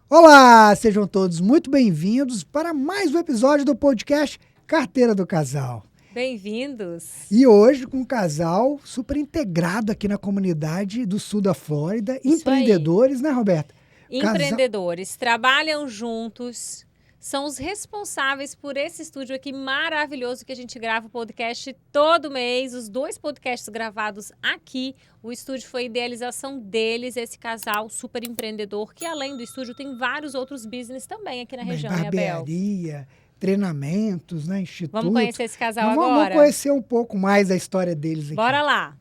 Olá, sejam todos muito bem-vindos para mais um episódio do podcast Carteira do Casal. Bem-vindos! E hoje com um casal super integrado aqui na comunidade do sul da Flórida, Isso empreendedores, né, Roberta? Empreendedores, trabalham juntos, são os responsáveis por esse estúdio aqui maravilhoso que a gente grava o podcast todo mês, os 2 podcasts gravados aqui. O estúdio foi idealização deles, esse casal super empreendedor, que além do estúdio tem vários outros business também aqui na região, né, Abel? Barbearia, treinamentos, né, instituto. Vamos conhecer esse casal agora? Vamos conhecer um pouco mais da história deles aqui. Bora lá!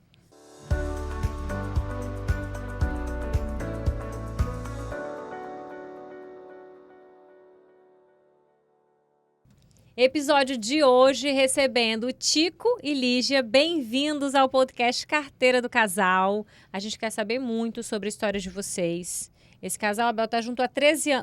Episódio de hoje recebendo Tico e Lígia. Bem-vindos ao podcast Carteira do Casal. A gente quer saber muito sobre a história de vocês. Esse casal, Abel, tá junto há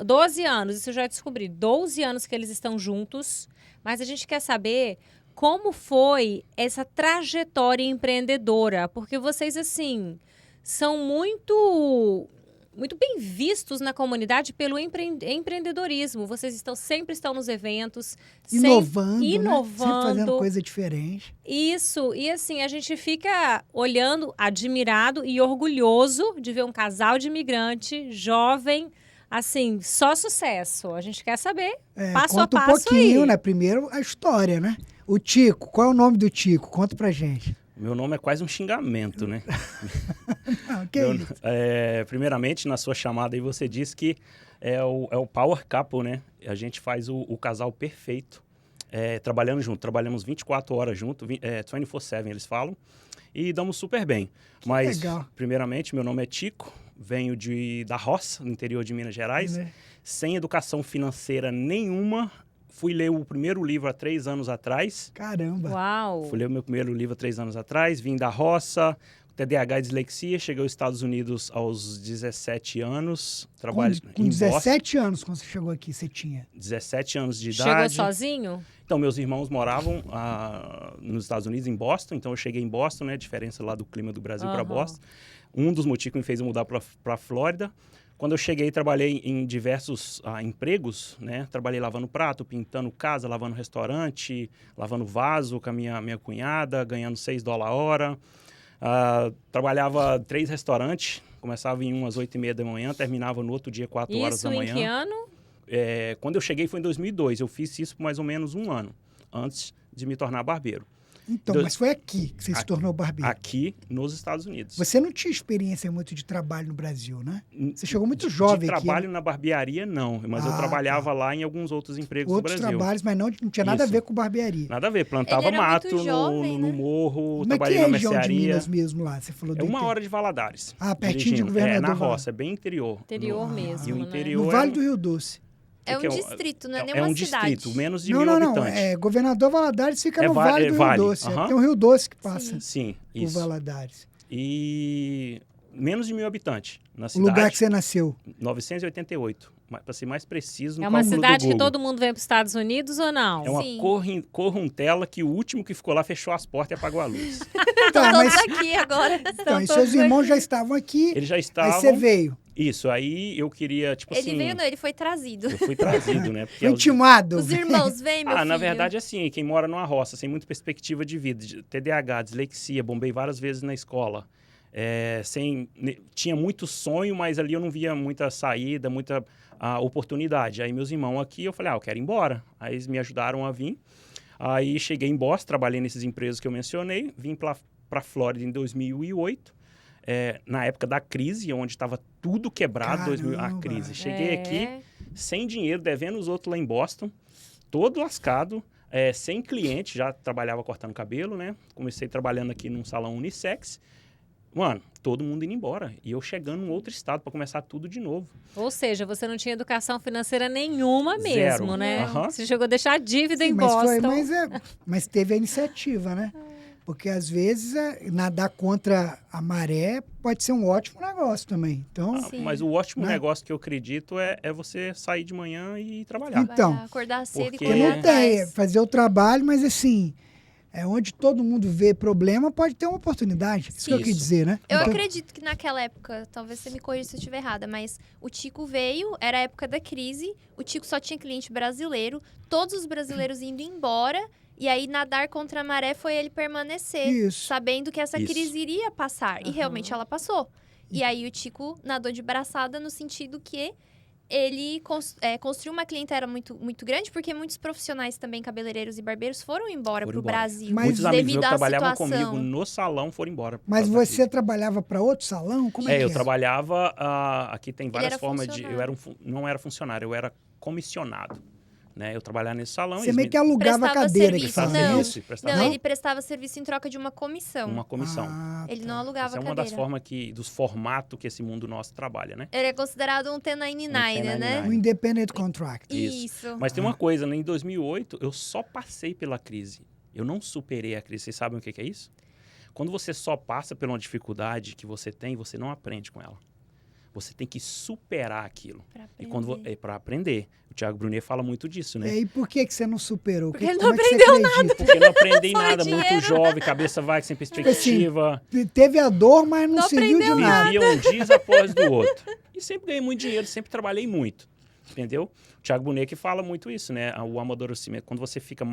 12 anos, isso eu já descobri. 12 anos que eles estão juntos. Mas a gente quer saber como foi essa trajetória empreendedora. Porque vocês, assim, são muito bem vistos na comunidade pelo empreendedorismo. Vocês sempre estão nos eventos, inovando, né? Sempre fazendo coisa diferente. Isso, e assim, a gente fica olhando, admirado e orgulhoso de ver um casal de imigrante, jovem, assim, só sucesso. A gente quer saber, passo a passo. Conta um pouquinho, aí. né? Primeiro, a história, né? O Tico, qual é o nome do Tico? Conta pra gente. Meu nome é quase um xingamento, né? Não, que isso? Primeiramente, na sua chamada aí, você disse que é o Power Couple, né? A gente faz o casal perfeito, trabalhando junto. Trabalhamos 24 horas junto, 24/7 eles falam, e damos super bem. Mas, legal. Primeiramente, meu nome é Tico, venho da roça, no interior de Minas Gerais, sem educação financeira nenhuma. Fui ler o primeiro livro há 3 anos atrás. Caramba! Uau! Fui ler o meu primeiro livro há 3 anos atrás, vim da roça, TDAH e dislexia, cheguei aos Estados Unidos aos 17 anos. Com 17 anos, quando você chegou aqui, você tinha? 17 anos de Chegou idade. sozinho? Então, meus irmãos moravam nos Estados Unidos, em Boston, então eu cheguei em Boston, né? A diferença lá do clima do Brasil para Boston. Um dos motivos que me fez mudar para a Flórida. Quando eu cheguei, trabalhei em diversos empregos, né? Trabalhei lavando prato, pintando casa, lavando restaurante, lavando vaso com a minha cunhada, ganhando $6 a hora. Trabalhava 3 restaurantes, começava em às 8h30 da manhã, terminava no outro dia, 4 horas da manhã. Isso em que ano? Quando eu cheguei foi em 2002, eu fiz isso por mais ou menos 1 ano, antes de me tornar barbeiro. Então, mas foi aqui que você se tornou barbeiro? Aqui, nos Estados Unidos. Você não tinha experiência muito de trabalho no Brasil, né? Você chegou muito jovem de aqui. trabalho na barbearia, não. Mas eu trabalhava lá em alguns outros empregos do Brasil. Outros trabalhos, mas não tinha nada a ver com barbearia. Nada a ver. Plantava mato jovem, no né? morro, Mas trabalhei que na região mercearia. de Minas mesmo lá? Você falou É 1 hora de Valadares. Pertinho de Governador na Valadares. roça, é bem interior. Interior mesmo, E o né? interior No Vale do Rio Doce. É um distrito, não é nem é uma um cidade. distrito, menos de Não, 1.000 não. habitantes. Governador Valadares fica no Vale do Rio vale. Doce. Tem um Rio Doce que passa Sim, por isso. Valadares. E menos de 1.000 habitantes na O cidade. lugar que você nasceu. 988, para ser mais preciso no É uma cálculo do cidade que Google. todo mundo vem para os Estados Unidos ou não? É uma Sim. corruntela que o último que ficou lá fechou as portas e apagou a luz. Tá, Todos aqui agora. Então, e seus irmãos já estavam aqui. Eles já estavam... Aí você veio. Isso, aí eu queria, tipo assim... Ele veio, não, ele foi trazido. Eu fui trazido, né? Porque Foi intimado. Os irmãos, vem, meu filho. na verdade, assim, quem mora numa roça, sem muita perspectiva de vida, de TDAH, dislexia, bombei várias vezes na escola, tinha muito sonho, mas ali eu não via muita saída, muita oportunidade. Aí meus irmãos aqui, eu falei, eu quero ir embora. Aí eles me ajudaram a vir. Aí cheguei em Boston, trabalhei nesses empregos que eu mencionei, vim para Flórida em 2008, na época da crise, onde estava tudo quebrado, a crise. Cheguei aqui sem dinheiro, devendo os outros lá em Boston, todo lascado, sem cliente, já trabalhava cortando cabelo, né? Comecei trabalhando aqui num salão unissex. Mano, todo mundo indo embora. E eu chegando em outro estado para começar tudo de novo. Ou seja, você não tinha educação financeira nenhuma mesmo, Zero. né? Aham. Você chegou a deixar a dívida em mas Boston. mas teve a iniciativa, né? Porque às vezes nadar contra a maré pode ser um ótimo negócio também. Então, Mas o ótimo né? negócio que eu acredito é você sair de manhã e trabalhar. Então, Acordar cedo porque e porque correr não tem atrás. fazer o trabalho, mas assim, É onde todo mundo vê problema, pode ter uma oportunidade. Isso que eu quis Isso. dizer, né? Eu Então, acredito que naquela época, talvez você me corrija se eu estiver errada, mas o Tico veio, era a época da crise, o Tico só tinha cliente brasileiro, todos os brasileiros indo embora, e aí nadar contra a maré foi ele permanecer, Isso. sabendo que essa Isso. crise iria passar. E Aham. realmente ela passou. E aí o Tico nadou de braçada no sentido que ele construiu uma clientela muito, muito grande, porque muitos profissionais também, cabeleireiros e barbeiros, foram embora Foram pro embora. Brasil. Mas Muitos amigos meus devido que à trabalhavam situação. comigo no salão foram embora. por Mas causa da você crise. trabalhava para outro salão? Como é que Eu é? trabalhava, aqui tem várias era formas de... funcionário. Eu era não era funcionário, eu era comissionado. Né? Eu trabalhava nesse salão. Você eles meio me que alugava a Prestava cadeira que serviço, fazia prestavam isso? serviço, prestavam Não, ele prestava serviço em troca de uma comissão. uma comissão. Ah, Ele tá. não alugava Essa é a uma cadeira. das formas dos formatos que esse mundo nosso trabalha, né? Ele é considerado um 1099, né? Um independent contract. Isso. Mas tem uma coisa, né? Em 2008, eu só passei pela crise. Eu não superei a crise. Vocês sabem o que é isso? Quando você só passa por uma dificuldade que você tem, você não aprende com ela. Você tem que superar aquilo. Pra E quando aprender. é para aprender. O Thiago Brunet fala muito disso, né? E por que você não superou? Porque ele Como não é que você acredita? Porque não aprendi Foi nada, dinheiro. muito jovem, cabeça vai sem perspectiva. Teve a dor, mas não Não serviu de aprendeu nada. Vivia um dia após do outro. E sempre ganhei muito dinheiro, sempre trabalhei muito. Entendeu? O Thiago Brunet que fala muito isso, né? O amadurecimento. Quando você fica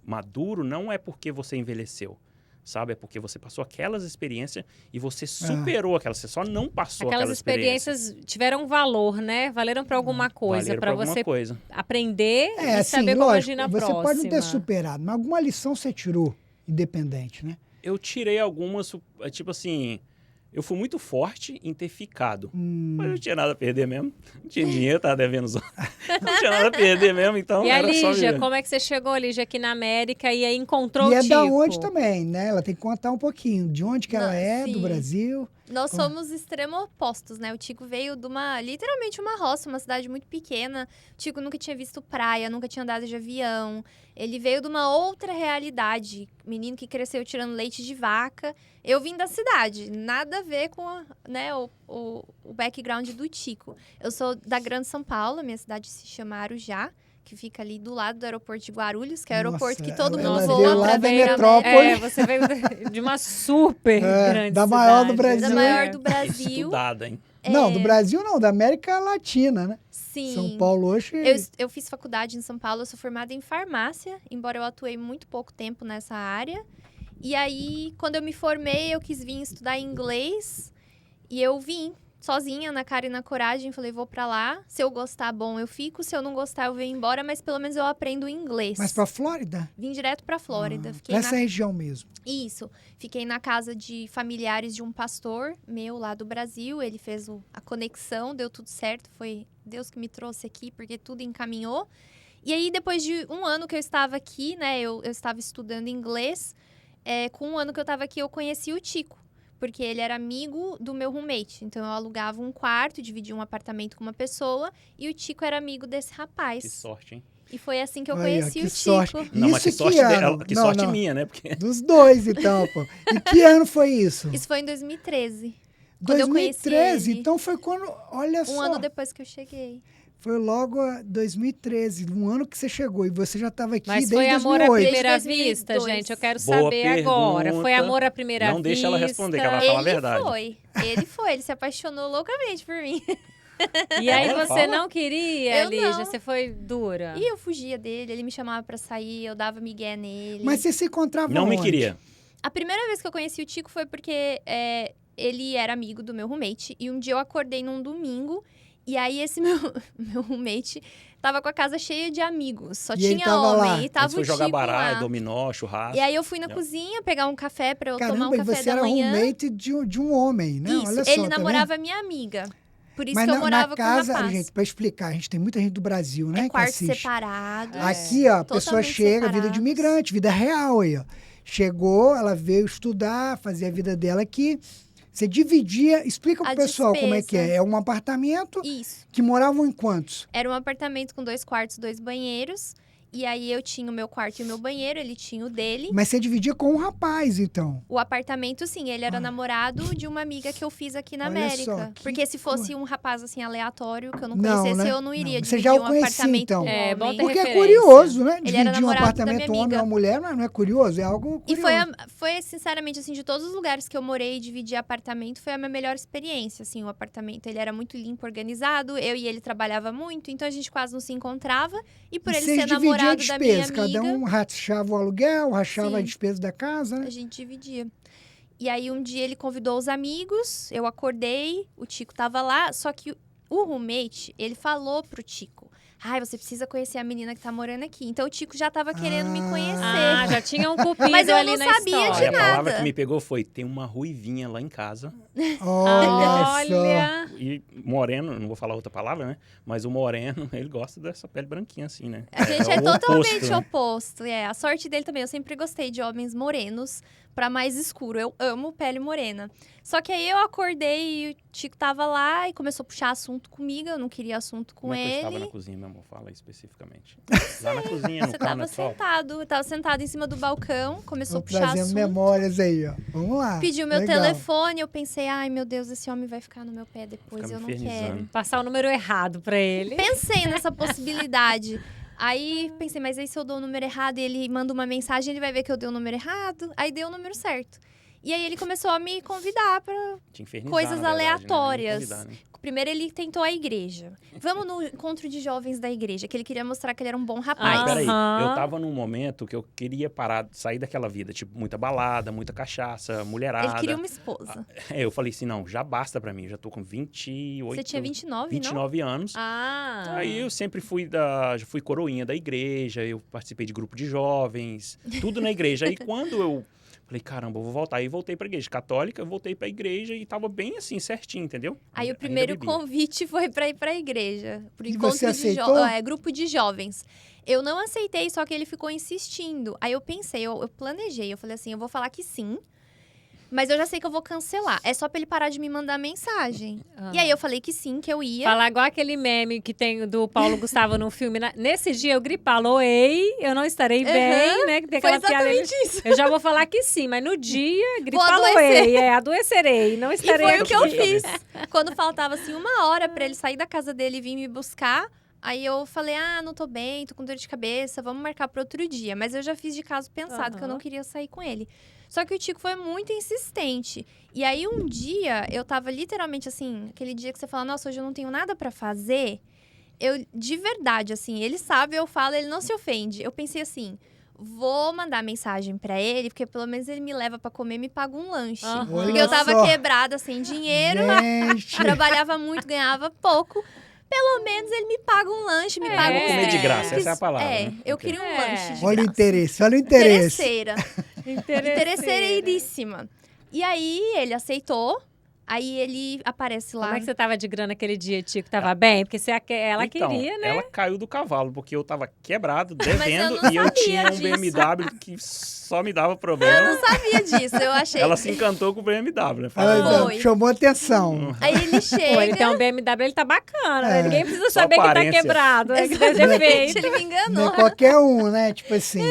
maduro, não é porque você envelheceu. Sabe? É porque você passou aquelas experiências e você superou aquelas. Você só não passou Aquelas aquelas experiências. experiências tiveram um valor, né? Valeram para alguma coisa, Valeram para pra alguma você coisa. aprender É, e assim, saber como lógico, agir na você próxima. pode não ter superado, mas alguma lição você tirou, independente, né? Eu tirei algumas, tipo assim... Eu fui muito forte em ter ficado. Mas eu não tinha nada a perder mesmo. Não tinha dinheiro, tava devendo os outros. Não tinha nada a perder mesmo, então E a era só Lígia, viver. como é que você chegou, Lígia, aqui na América e aí encontrou E o é Tico? da onde também, né? Ela tem que contar um pouquinho de onde que ela Não, é, do sim. Brasil. Nós somos extremo opostos, né? O Tico veio de literalmente uma roça, uma cidade muito pequena. O Tico nunca tinha visto praia, nunca tinha andado de avião. Ele veio de uma outra realidade. Menino que cresceu tirando leite de vaca. Eu vim da cidade, nada a ver com o background do Tico. Eu sou da Grande São Paulo, minha cidade se chama Arujá, que fica ali do lado do aeroporto de Guarulhos, que é o aeroporto Nossa, que todo ela mundo veio voa lá pra da ver a metrópole. É, você veio de uma super grande da maior do cidade. Brasil. da maior do É Brasil. estudada, hein? Não, do Brasil não, da América Latina, né? Sim. São Paulo hoje... Eu fiz faculdade em São Paulo, eu sou formada em farmácia, embora eu atuei muito pouco tempo nessa área. E aí, quando eu me formei, eu quis vir estudar inglês. E eu vim sozinha, na cara e na coragem. Falei, vou pra lá. Se eu gostar, bom, eu fico. Se eu não gostar, eu venho embora. Mas pelo menos eu aprendo inglês. Mas pra Flórida? Vim direto pra Flórida. Fiquei Nessa região mesmo. Isso. Fiquei na casa de familiares de um pastor meu lá do Brasil. Ele fez a conexão, deu tudo certo. Foi Deus que me trouxe aqui, porque tudo encaminhou. E aí, depois de um ano que eu estava aqui, né? Eu estava estudando inglês. Com um ano que eu estava aqui, eu conheci o Tico. Porque ele era amigo do meu roommate. Então, eu alugava um quarto, dividia um apartamento com uma pessoa. E o Tico era amigo desse rapaz. Que sorte, hein? E foi assim que eu Aí, ó, conheci que o Tico. sorte. Não, mas Isso que sorte, ano? que Não, sorte não. minha, né? Porque Dos dois, então, pô. E que ano foi isso? Isso foi em 2013. Quando eu conheci 2013, ele. então foi quando, olha só. Um ano depois que eu cheguei. Foi logo 2013, um ano que você chegou. E você já estava aqui Mas desde foi amor à 2008. primeira Desde 2002. vista, gente? Eu quero Boa saber agora. Foi pergunta. amor à primeira vista? Não deixa ela responder, que ela vai falar a verdade. Ele se apaixonou loucamente por mim. E aí Fala, você fala. não queria, Eu Lígia? não. Você foi dura? E eu fugia dele, ele me chamava pra sair, eu dava migué nele. Mas você se encontrava Não me onde? queria. A primeira vez que eu conheci o Tico foi porque ele era amigo do meu roommate. E um dia eu acordei num domingo. E aí esse meu roommate tava com a casa cheia de amigos. Só E ele tinha tava lá. homem. E A tava gente foi o jogar Tico baralho, lá. dominó, churrasco. E aí eu fui na Não. cozinha pegar um café pra eu tomar Caramba, um e café você da era manhã. roommate de um homem, né? Isso, Olha só, ele tá namorava a minha amiga. Por isso Mas que eu na morava casa, com o rapaz. gente, pra explicar, a gente tem muita gente do Brasil, né? É que quarto assiste. separado. Aqui, ó, a pessoa totalmente chega, vida de separados. imigrante, vida real aí, ó. Chegou, ela veio estudar, fazer a vida dela aqui. Você dividia, explica pro A pessoal como é que despesa. é. É um apartamento Isso. que moravam em quantos? Era um apartamento com 2 quartos, 2 banheiros. E aí eu tinha o meu quarto e o meu banheiro, ele tinha o dele. Mas você dividia com um rapaz, então. O apartamento, sim, ele era Ah. namorado de uma amiga que eu fiz aqui na Olha América. só, que Porque se fosse um rapaz, assim, aleatório, que eu não Não, conhecesse, né? eu não iria Não, você dividir já o um conhecia, apartamento então. com um É, bom homem. ter Porque é referência. curioso, né? Ele era Dividir um namorado da apartamento minha homem e amiga. uma mulher, não é curioso? É algo E curioso. foi, sinceramente, assim, de todos os lugares que eu morei e dividi apartamento, foi a minha melhor experiência, assim, o apartamento. Ele era muito limpo, organizado, eu e ele trabalhava muito, então a gente quase não se encontrava. E por E ele vocês ser dividiam a namorado da minha despesa, amiga, cada um rachava o aluguel, rachava a Sim. despesa da casa, né? a gente dividia. E aí, um dia, ele convidou os amigos, eu acordei, o Tico tava lá, só que o roommate, ele falou pro Tico, ai, você precisa conhecer a menina que tá morando aqui. Então, o Tico já tava querendo me conhecer. Ah, já tinha um cupido Mas eu ali não na sabia de história. Aí a palavra nada. que me pegou foi, tem uma ruivinha lá em casa. Olha só. Olha. E moreno, não vou falar outra palavra, né? Mas o moreno, ele gosta dessa pele branquinha assim, né? A gente é o totalmente né? oposto. É, a sorte dele também. Eu sempre gostei de homens morenos pra mais escuro. Eu amo pele morena. Só que aí eu acordei e o Tico tava lá e começou a puxar assunto comigo. Eu não queria assunto com Como é que eu ele. estava na cozinha, meu amor? Fala aí especificamente. Lá na cozinha, no Você carro, tava no sol. sentado. Eu tava sentado em cima do balcão, começou a Tô puxar trazendo assunto. memórias aí, ó. Vamos lá. Pediu meu Legal. telefone, eu pensei, ai meu Deus, esse homem vai ficar no meu pé depois, Ficar eu me não infernizando. quero. Passar o número errado pra ele. Pensei nessa possibilidade. Aí pensei, mas aí se eu dou o número errado e ele manda uma mensagem, ele vai ver que eu dei o número errado. Aí dei o número certo. E aí ele começou a me convidar pra. Te infernizar, Coisas na verdade, né? aleatórias. Nem convidar, né? Primeiro ele tentou a igreja. Vamos no encontro de jovens da igreja, que ele queria mostrar que ele era um bom rapaz. Mas peraí, Aham. eu tava num momento que eu queria parar, sair daquela vida, tipo, muita balada, muita cachaça, mulherada. Ele queria uma esposa. Eu falei assim, não, já basta pra mim, já tô com 28... Você tinha 29, 29 anos. Ah. Aí eu sempre já fui coroinha da igreja, eu participei de grupo de jovens, tudo na igreja. Aí quando eu falei, caramba, eu vou voltar. Aí voltei pra igreja católica, eu voltei pra igreja e tava bem assim, certinho, entendeu? Aí o Ainda primeiro bebia. convite foi pra ir pra igreja. Pro E encontro você de aceitou? grupo de jovens. Eu não aceitei, só que ele ficou insistindo. Aí eu pensei, eu planejei. Eu falei assim, eu vou falar que sim. Mas eu já sei que eu vou cancelar. É só pra ele parar de me mandar mensagem. E aí eu falei que sim, que eu ia. Falar igual aquele meme que tem do Paulo Gustavo no filme. Nesse dia eu gripaloei, eu não estarei bem, né? Que tem Foi aquela piada. exatamente isso. Eu já vou falar que sim, mas no dia adoecer. gripaloei, adoecerei, não E estarei foi aqui. o que eu fiz. Quando faltava, assim, 1 hora pra ele sair da casa dele e vir me buscar, aí eu falei, não tô bem, tô com dor de cabeça, vamos marcar pra outro dia. Mas eu já fiz de caso pensado, que eu não queria sair com ele. Só que o Tico foi muito insistente. E aí, um dia, eu tava literalmente, assim, aquele dia que você fala, nossa, hoje eu não tenho nada pra fazer. Eu, de verdade, assim, ele sabe, eu falo, ele não se ofende. Eu pensei assim, vou mandar mensagem pra ele, porque pelo menos ele me leva pra comer e me paga um lanche. Aham. Porque Olha eu tava só. quebrada, sem dinheiro, Gente, trabalhava muito, ganhava pouco. Pelo menos ele me paga um lanche, me paga uns Comer de graça, drinks. essa é a palavra, É, né? eu Ok. queria um É. lanche de olha o graça. interesse, olha o interesse. Interesseira. Interesseiríssima. E aí, ele aceitou. Aí, ele aparece lá. Como é que você tava de grana aquele dia, Tico? Tava bem? Porque ela Então, queria, né? ela caiu do cavalo, porque eu tava quebrado, eu devendo, não e eu sabia tinha um disso. BMW que só me dava Eu problema. não sabia disso, eu achei. Ela se encantou com o BMW, né? Ela Foi. chamou atenção. Aí ele chega. Pô, ele tem um BMW, ele tá bacana, né? É. Ninguém precisa Só saber que tá aparência. quebrado, né? Que deve Exatamente, defeito. ele me Não enganou. é qualquer um, né? Tipo assim.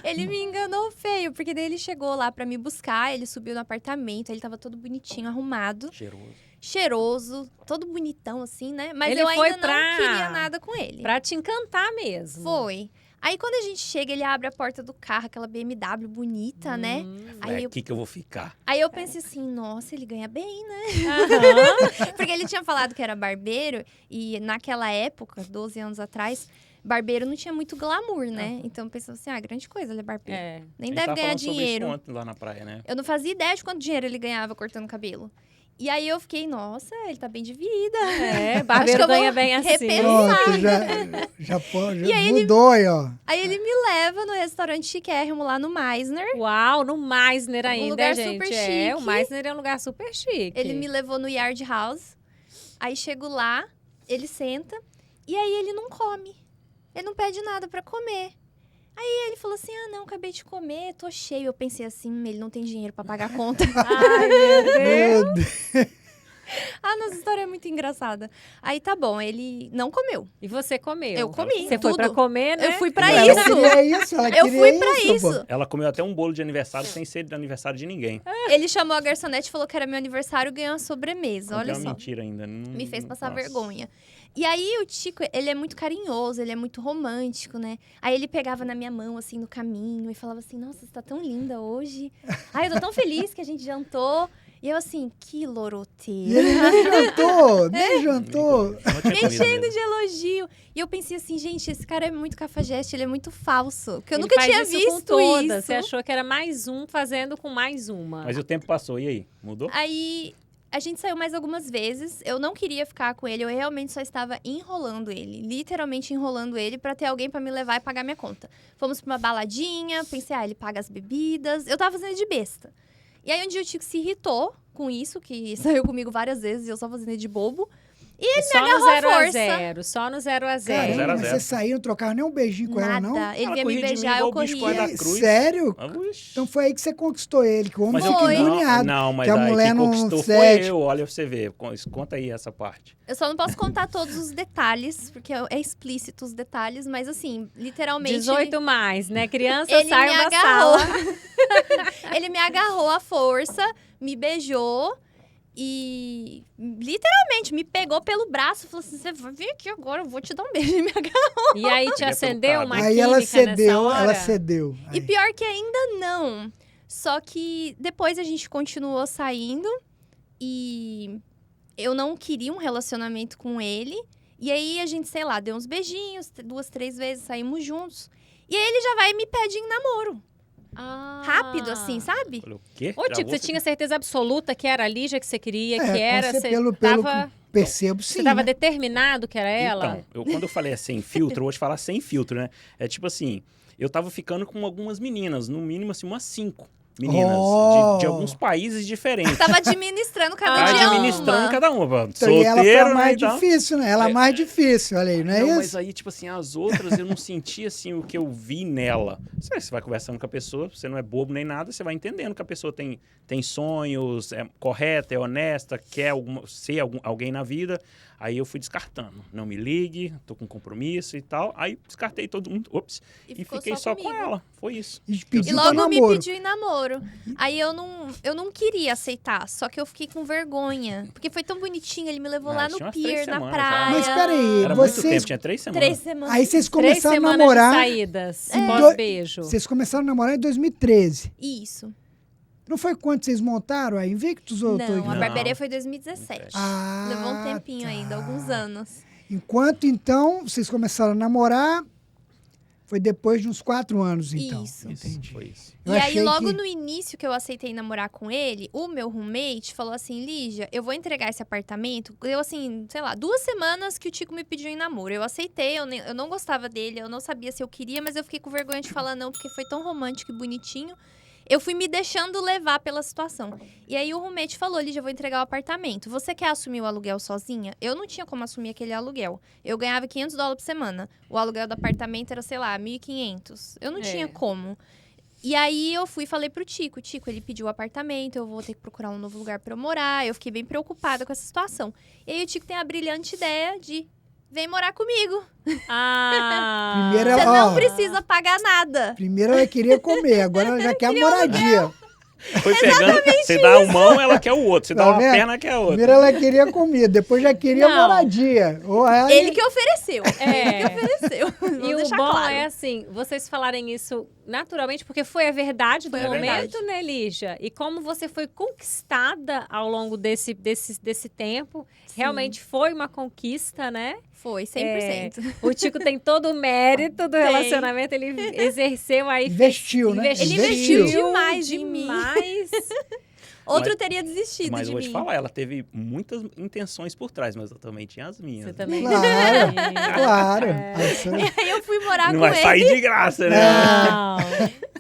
Ele me enganou feio, porque daí ele chegou lá pra me buscar, ele subiu no apartamento, ele tava todo bonitinho, arrumado, cheiroso, todo bonitão assim, né? Mas Ele eu foi ainda pra- não queria nada com ele. Pra te encantar mesmo. Foi. Aí quando a gente chega, ele abre a porta do carro, aquela BMW bonita, né? Aí É eu, aqui que eu vou ficar. aí eu pensei assim, nossa, ele ganha bem, né? Aham. Porque ele tinha falado que era barbeiro e naquela época, 12 anos atrás, barbeiro não tinha muito glamour, né? Então eu pensava assim, grande coisa, ele é barbeiro. É. Nem A gente deve tava ganhar falando sobre isso dinheiro. ontem lá na praia, né? Eu não fazia ideia de quanto dinheiro ele ganhava cortando cabelo. E aí eu fiquei, nossa, ele tá bem de vida. É, Acho que barbeiro eu vou ganha bem assim. repensar. Pronto, já E aí ele- mudou aí, ó. Aí ele me leva no restaurante chiquérrimo lá no Meisner. Uau, no Meisner ainda, lugar gente. super É, o chique. Meisner é um lugar super chique. Ele me levou no Yard House. Aí chego lá, ele senta. E aí ele não come. Ele não pede nada pra comer. Aí ele falou assim, não, acabei de comer, tô cheio. Eu pensei assim, ele não tem dinheiro pra pagar a conta. Ai, meu Deus. Meu Deus. Nossa história é muito engraçada. Aí tá bom, ele não comeu. E você comeu? Eu comi. Você foi tudo. pra comer, né? Eu fui pra Ela isso. queria isso, ela Eu queria fui pra pô. isso. Ela comeu até um bolo de aniversário sem ser de aniversário de ninguém. Ele chamou a garçonete, falou que era meu aniversário e ganhou uma sobremesa. Olha É uma só. mentira ainda. Me fez passar Nossa. vergonha. E aí, o Tico, ele é muito carinhoso, ele é muito romântico, né? Aí ele pegava na minha mão, assim, no caminho e falava assim, nossa, você tá tão linda hoje. Ai, eu tô tão feliz que a gente jantou. E eu assim, que E loroteiro. ele nem jantou, nem jantou. Não tinha Me comida enchendo mesmo. de elogio. E eu pensei assim, gente, esse cara é muito cafajeste, ele é muito falso. Porque eu Ele nunca faz tinha isso visto com todas. isso. Você achou que era mais um fazendo com mais uma. Mas o tempo passou, e aí? Mudou? Aí, a gente saiu mais algumas vezes. Eu não queria ficar com ele, eu realmente só estava enrolando ele. Literalmente enrolando ele pra ter alguém pra me levar e pagar minha conta. Fomos pra uma baladinha, pensei, ele paga as bebidas. Eu tava fazendo de besta. E aí, um dia o Tico se irritou com isso, que saiu comigo várias vezes e eu só fazendo ele de bobo. E ele só me no agarrou à 0 a força. 0, só no 0 a 0. Caramba, zero a mas zero. vocês saíram, trocaram nem um beijinho com ela, não? Nada. Ele Ela ia me corria de mim beijar, igual eu o bicho corria. corre da cruz. Sério? Ah, uixi. Então foi aí que você conquistou ele, que o homem Mas fica eu que endoniado. não, mas que a aí mulher quem não conquistou foi cede. eu, olha pra você ver. Conta aí essa parte. Eu só não posso contar todos os detalhes, porque é explícito os detalhes, mas assim, literalmente. 18 mais, né? Criança, ele saiam me da agarrou. sala. Ele me agarrou à força, me beijou e literalmente me pegou pelo braço e falou assim: você vai vir aqui agora, eu vou te dar um beijo. E me agarrou. E aí te Ele é acendeu pelo uma cabo. Aí química ela nessa cedeu, hora? ela cedeu. E pior que ainda não. Só que depois a gente continuou saindo e eu não queria um relacionamento com ele. E aí a gente, sei lá, deu uns beijinhos, 2, 3 vezes, saímos juntos. E aí ele já vai e me pede em namoro. Ah. Rápido, assim, sabe? Falei, o quê? Ô, Tico, você tinha certeza absoluta que era a Lígia que você queria, que com era... cer- Você pelo tava, que percebo, sim. você tava né? determinado que era ela? Então, quando eu falei sem filtro, eu vou te falar sem filtro, né? É tipo assim, eu tava ficando com algumas meninas, no mínimo assim, umas 5 meninas Oh. de alguns países diferentes. Tava administrando cada Ah, dia Administrando uma. cada uma. Então, e ela foi Solteiro, a mais né, então. difícil, né? Ela a mais difícil, olha aí, não é Não, isso? mas aí, tipo assim, as outras eu não senti, assim, o que eu vi nela. Você vai conversando com a pessoa, você não é bobo nem nada, você vai entendendo que a pessoa tem sonhos, é correta, é honesta, quer ser alguém na vida. Aí eu fui descartando. Não me ligue, tô com compromisso e tal. Aí descartei todo mundo, e ficou fiquei só com comigo. ela. Foi isso. E E pediu logo pra me namoro. pediu em namoro. Aí eu não queria aceitar, só que eu fiquei com vergonha. Porque foi tão bonitinho, ele me levou Ah, lá tinha no umas pier, 3 na semanas praia. Mas peraí, Era muito vocês, tempo, tinha 3 semanas. 3 semanas. aí vocês 3 começaram a semanas namorar, de saídas, É. pós-beijo. vocês começaram a namorar em 2013. Isso. Não foi quando vocês montaram a Invictus? Ou eu tô Não, a enganado? barbearia foi em 2017. Ah, Levou um tempinho tá. ainda, alguns anos. Enquanto, então, vocês começaram a namorar, foi depois de uns 4 anos, então. Isso. Entendi. Foi isso. Eu e aí, achei logo que- no início que eu aceitei namorar com ele, o meu roommate falou assim, Lígia, eu vou entregar esse apartamento. Eu, assim, sei lá, 2 semanas que o Tico me pediu em namoro. Eu aceitei, eu não gostava dele, eu não sabia se eu queria, mas eu fiquei com vergonha de falar não, porque foi tão romântico e bonitinho. Eu fui me deixando levar pela situação. E aí o roommate falou, Lígia, eu vou entregar o apartamento. Você quer assumir o aluguel sozinha? Eu não tinha como assumir aquele aluguel. Eu ganhava $500 por semana. O aluguel do apartamento era, sei lá, 1.500. Eu não tinha como. E aí eu fui e falei pro Tico, ele pediu o apartamento, eu vou ter que procurar um novo lugar pra eu morar. Eu fiquei bem preocupada com essa situação. E aí o Tico tem a brilhante ideia de, vem morar comigo. Ah. Primeiro Você Ó. não precisa pagar nada. Primeiro ela queria comer, agora ela já quer a moradia. Foi pegando, você dá uma mão, ela quer o outro. Você Tá dá uma vendo? perna, ela quer a outra. Primeiro ela queria comida, depois já queria Não. moradia. Ou ela- Ele que ofereceu. É. Ele que ofereceu. E Vou o deixar bom claro. é assim, vocês falarem isso naturalmente, porque foi a verdade do Foi a momento, verdade. né, Lígia? E como você foi conquistada ao longo desse tempo, realmente foi uma conquista, né? Foi, 100%. O Tico tem todo o mérito do Tem. relacionamento, ele exerceu aí. Investiu, né? Ele investiu demais em mim. demais. Outro Mas- teria desistido Mas de eu vou te mim. falar, ela teve muitas intenções por trás, mas eu também tinha as minhas. Você né? também. Claro, tinha. claro. É. Aí eu fui morar Não com vai ele. sair de graça, né? Não.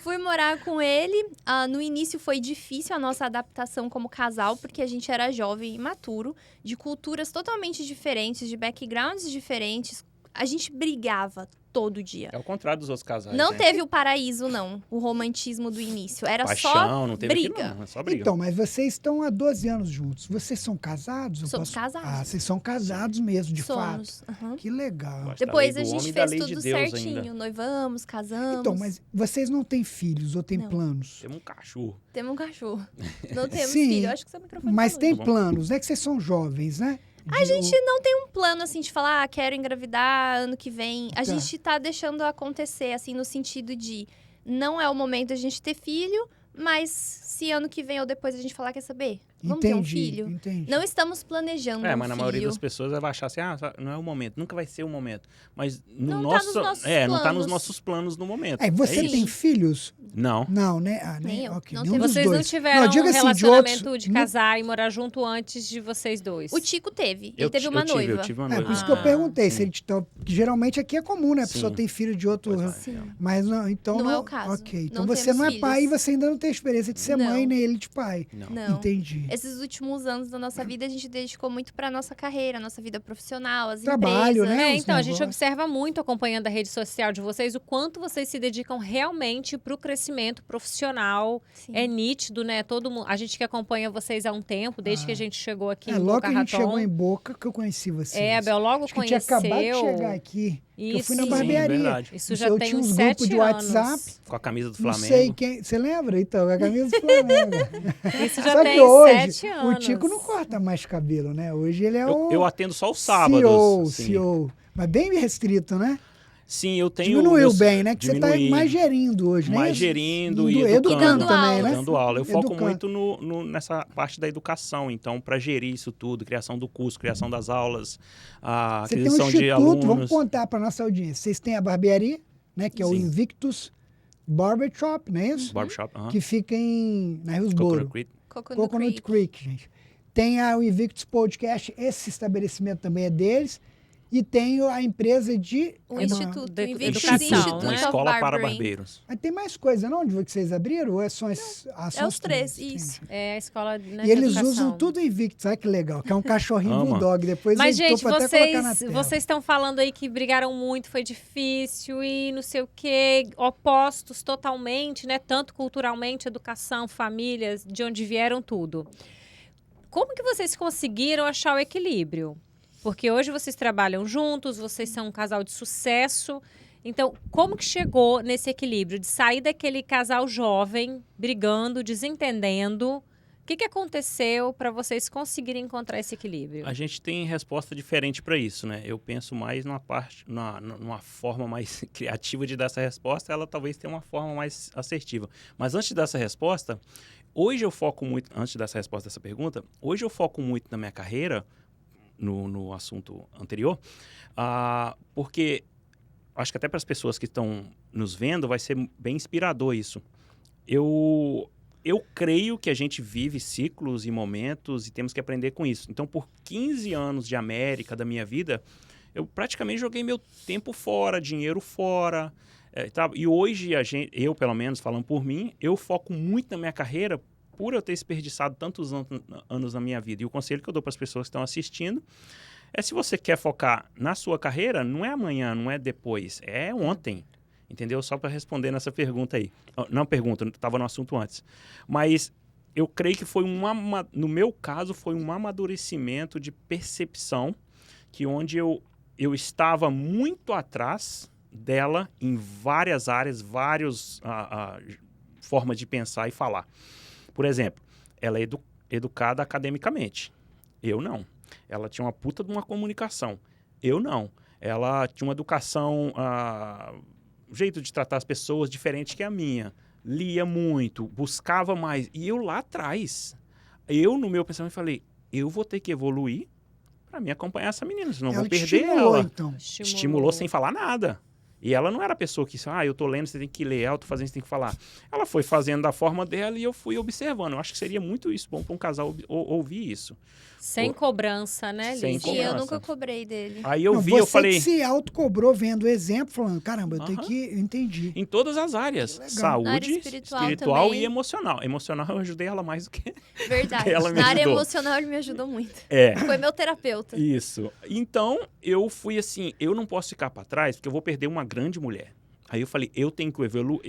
Fui morar com ele. No início foi difícil a nossa adaptação como casal, porque a gente era jovem e imaturo, de culturas totalmente diferentes, de backgrounds diferentes, a gente brigava todo dia. É o contrário dos outros casais, Não né? teve o paraíso, não. O romantismo do início. Era Paixão, só não teve briga. aquilo, não. É só briga. Então, mas vocês estão há 12 anos juntos. Vocês são casados? Eu Somos casados. Ah, vocês são casados mesmo, de Somos. fato. Aham. Que legal. Gosto da Depois lei a do homem gente e da fez lei de tudo Deus certinho. ainda. Noivamos, casamos. Então, mas vocês não têm filhos ou têm Não. planos? Temos um cachorro. Temos um cachorro. Não temos Sim, filho. Eu acho que seu microfone Mas tá tem Tá bom. planos, né? Que vocês são jovens, né? A gente não tem um plano, assim, de falar, quero engravidar ano que vem. A Tá. gente tá deixando acontecer, assim, no sentido de não é o momento da gente ter filho, mas se ano que vem ou depois a gente falar, quer saber? Vamos ter um filho? Entendi. Não estamos planejando É, um mas na filho. maioria das pessoas vai achar assim, não é o momento, nunca vai ser o momento. Mas no Não tá nos nosso, nossos não tá nos planos. nossos planos no momento. É, você isso. tem filhos? Não. Não, né? Ah, Nem eu. ok, Não nenhum temos. dos Vocês não dois. tiveram diga um assim, de relacionamento outros- de casar e morar junto antes de vocês dois? O Tico teve. Eu Ele teve uma tive, noiva. Eu tive uma É, noiva. por isso que eu perguntei. sim. Se ele, então, que geralmente aqui é comum, né? A pessoa Sim. tem filho de outro. Pois é. Sim. Mas não, então Não é o caso. Ok. Então Não você temos não é filhos. pai e você ainda não tem experiência de ser Não. mãe nem ele de pai. Não. Não. Entendi. Esses últimos anos da nossa vida, a gente dedicou muito pra nossa carreira, nossa vida profissional, as Trabalho, empresas. né? É, os então, a gente negócios. observa muito, acompanhando a rede social de vocês, o quanto vocês se dedicam realmente para o crescimento profissional. Sim. É nítido, né? Todo mundo, a gente que acompanha vocês há um tempo, desde que a gente chegou aqui em Logo Boca que a gente Raton. chegou em Boca que eu conheci vocês. É, a Bel logo Acho que conheceu. tinha acabado de chegar aqui. que eu Isso, fui na sim. barbearia. Sim, verdade. Isso já Eu tem tinha uns uns 7 grupos de anos. WhatsApp. Com a camisa do Não Flamengo. sei quem. Você lembra? Então, a camisa do Flamengo. Isso já Só tem que hoje, 7 anos. o Tico não corta mais cabelo, né? Hoje ele é Eu o atendo só os sábados. CEO, sim. CEO. Mas bem restrito, né? Sim, eu tenho... Diminuiu eu- bem, né? Que você diminuí. tá mais gerindo hoje, né? Mais gerindo e Educando educando. também, né? Dando aula. Eu foco Educando. muito nessa parte da educação. Então, para gerir isso tudo, criação do curso, criação das aulas, a Você tem um aquisição de instituto, alunos. vamos contar para nossa audiência. Vocês têm a barbearia, né? Que é o Sim. Invictus Barbershop, não é isso? Barbershop, aham. Que fica na Hillsborough. Coconut Creek. Coconut Creek, gente. Tem o Invictus Podcast, esse estabelecimento também é deles. E tem a empresa de... Um é uma- instituto, de- o Invictus educação, Institute né? Uma of escola para Barbering. barbeiros. Mas tem mais coisa, não? De que vocês abriram? Ou é só É os três, isso. É a escola, né, E de eles educação. usam tudo Invictus, olha que legal, que é um cachorrinho Ama. bulldog. Depois Mas, eu gente, tô pra até colocar na vocês tela. estão falando aí que brigaram muito, foi difícil e não sei o quê, opostos totalmente, né? Tanto culturalmente, educação, famílias, de onde vieram tudo. Como que vocês conseguiram achar o equilíbrio? Porque hoje vocês trabalham juntos, vocês são um casal de sucesso. Então, como que chegou nesse equilíbrio de sair daquele casal jovem, brigando, desentendendo? O que aconteceu para vocês conseguirem encontrar esse equilíbrio? A gente tem resposta diferente para isso, né? Eu penso mais numa forma mais criativa de dar essa resposta, ela talvez tenha uma forma mais assertiva. Mas antes dessa resposta, hoje eu foco muito, antes dessa resposta dessa pergunta, hoje eu foco muito na minha carreira, no assunto anterior, porque acho que até para as pessoas que estão nos vendo vai ser bem inspirador isso. Eu creio que a gente vive ciclos e momentos e temos que aprender com isso. Então, por 15 anos de América da minha vida, eu praticamente joguei meu tempo fora, dinheiro fora. E hoje, eu, pelo menos, falando por mim, eu foco muito na minha carreira por eu ter desperdiçado tantos anos na minha vida. E o conselho que eu dou para as pessoas que estão assistindo é: se você quer focar na sua carreira, não é amanhã, não é depois, é ontem. Entendeu? Só para responder nessa pergunta aí. Não pergunta, estava no assunto antes. Mas eu creio que foi no meu caso, foi um amadurecimento de percepção, que onde eu estava muito atrás dela em várias áreas, várias formas de pensar e falar. Por exemplo, ela é educada academicamente. Eu não. Ela tinha uma puta de uma comunicação. Eu não. Ela tinha uma educação, jeito de tratar as pessoas diferente que a minha. Lia muito, buscava mais. E eu lá atrás, no meu pensamento, falei, eu vou ter que evoluir para me acompanhar essa menina, senão eu vou te perder estimulou, ela. então. Estimulou sem falar nada. E ela não era a pessoa que, eu tô lendo, você tem que ler, eu tô fazendo, você tem que falar. Ela foi fazendo da forma dela e eu fui observando. Eu acho que seria muito isso, bom para um casal ouvir isso. Sem cobrança, né, Sem Lígia? Sim, eu cobrança. nunca cobrei dele. Aí eu Não, vi, você eu falei... se autocobrou vendo o exemplo, falando, caramba, eu tenho Aham. que... Eu entendi. Em todas as áreas. Que legal. Saúde, Na área espiritual espiritual também. e emocional. Emocional eu ajudei ela mais do que... Verdade. Ela me Na área ajudou. emocional ele me ajudou muito. É. Foi meu terapeuta. Isso. Então, eu fui assim, eu não posso ficar para trás, porque eu vou perder uma grande mulher. Aí eu falei, eu tenho que evoluir,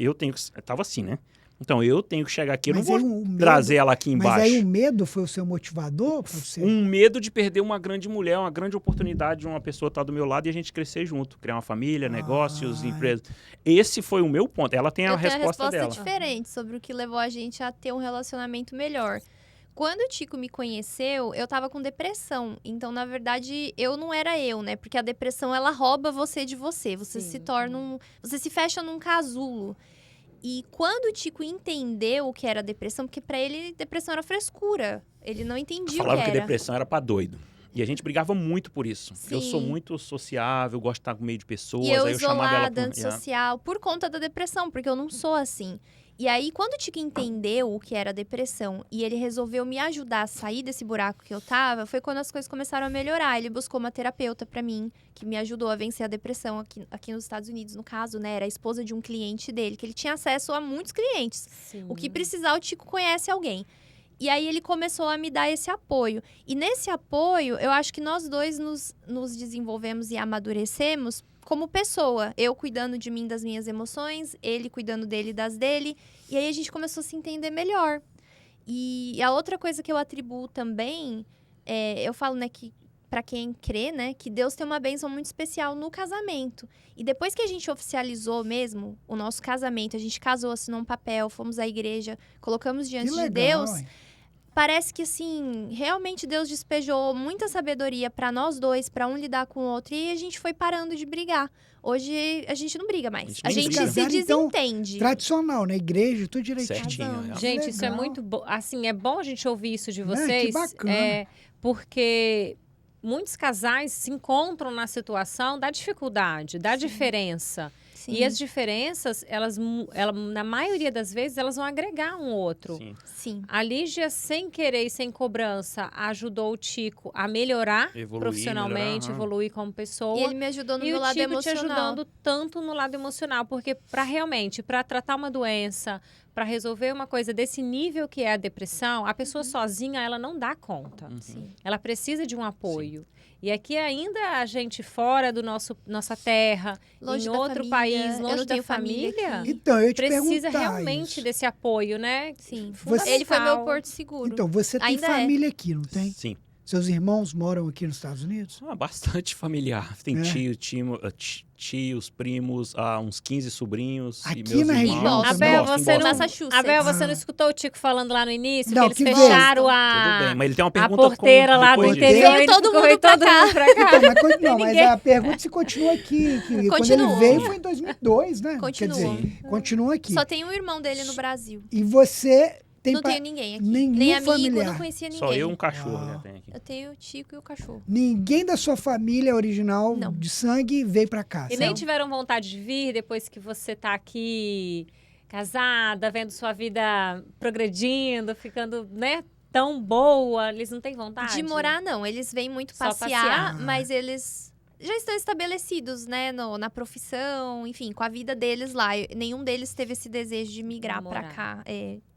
tava assim, né? Então, eu tenho que chegar aqui, eu não Mas aí vou o medo- trazer ela aqui embaixo. Mas aí o medo foi o seu motivador pra você? Um medo de perder uma grande mulher, uma grande oportunidade de uma pessoa estar do meu lado e a gente crescer junto, criar uma família, negócios, empresas. Esse foi o meu ponto. Ela tem a Eu tenho resposta a dela. resposta diferente sobre o que levou a gente a ter um relacionamento melhor. Quando o Tico me conheceu, eu tava com depressão. Então, na verdade, eu não era eu, né? Porque a depressão, ela rouba você de você. Você Sim. se torna Você se fecha num casulo. E quando o Tico entendeu o que era depressão, porque pra ele, depressão era frescura. Ele não entendia Falava o que que era. depressão era pra doido. E a gente brigava muito por isso. Eu Sim. sou muito sociável, gosto de estar no meio de pessoas. E eu aí eu chamava ela isolada, pra... antissocial, por conta da depressão, porque eu não sou assim. E aí, quando o Tico entendeu o que era depressão e ele resolveu me ajudar a sair desse buraco que eu tava, foi quando as coisas começaram a melhorar. Ele buscou uma terapeuta pra mim, que me ajudou a vencer a depressão aqui nos Estados Unidos, no caso, né? Era a esposa de um cliente dele, que ele tinha acesso a muitos clientes. Sim. O que precisar, o Tico conhece alguém. E aí ele começou a me dar esse apoio. E nesse apoio, eu acho que nós dois nos desenvolvemos e amadurecemos como pessoa. Eu cuidando de mim, das minhas emoções, ele cuidando dele e das dele. E aí a gente começou a se entender melhor. E a outra coisa que eu atribuo também, eu falo, né, que para quem crê, né, que Deus tem uma bênção muito especial no casamento. E depois que a gente oficializou mesmo o nosso casamento, a gente casou, assinou um papel, fomos à igreja, colocamos diante Que de legal, Deus, hein? parece que, assim, realmente Deus despejou muita sabedoria para nós dois, para um lidar com o outro, e a gente foi parando de brigar. Hoje, a gente não briga mais. A A gente gente nem se briga. Então, desentende. Tradicional, na igreja, tudo direitinho. Certinho. Casamos. Gente, isso é Legal. muito bom. Assim, é bom a gente ouvir isso de Né? vocês. Que bacana. Porque muitos casais se encontram na situação da dificuldade, da diferença. Sim. E as diferenças, na maioria das vezes, elas vão agregar um outro. Sim. Sim. A Lígia, sem querer e sem cobrança, ajudou o Tico a melhorar Evoluir, profissionalmente, melhorar, evoluir como pessoa. E ele me ajudou no E meu o lado Tico te emocional. ajudando tanto no lado emocional, porque para tratar uma doença, para resolver uma coisa desse nível que é a depressão, a pessoa sozinha, ela não dá conta. Sim. Ela precisa de um apoio. E aqui ainda a gente fora do nossa terra, Longe em da outro família, país, eu longe não da tenho família família, aqui. Então, eu ia te precisa perguntar realmente isso. desse apoio, né? Sim. Você- Ele foi meu porto seguro. Então, você tem Ainda família aqui, não tem? Sim. Seus irmãos moram aqui nos Estados Unidos? Bastante familiar. Tem É. tios, primos, uns 15 sobrinhos. Aqui e meus na irmãos. região Boston. também? Abel, Em Boston, você em não, Boston. Massachusetts. Abel, você Ah. não escutou o Tico falando lá no início? Não, que eles que veio. fecharam a... Tudo bem, mas ele tem uma A pergunta porteira lá do depois disso. interior. Veio ele todo ficou- mundo veio pra todo cá. mundo pra cá. Então, mas Ninguém- a pergunta se continua aqui. Que quando Continua. ele veio foi em 2002, né? Continua. Quer dizer, continua aqui. Só tem um irmão dele no Brasil. E você tem Não pa- tenho ninguém aqui. nenhum Nem amigo, familiar. não conhecia ninguém. Só eu e um cachorro Uau. já tem aqui. Eu tenho o Tico e o cachorro. ninguém da sua família original Não. de sangue veio pra cá. E certo? nem tiveram vontade de vir depois que você tá aqui casada, vendo sua vida progredindo, ficando, né, tão boa. Eles não têm vontade? De morar, não. Eles vêm muito Só passear, passear. mas eles já estão estabelecidos, né, na profissão, enfim, com a vida deles lá. Nenhum deles teve esse desejo de migrar pra Morar. cá,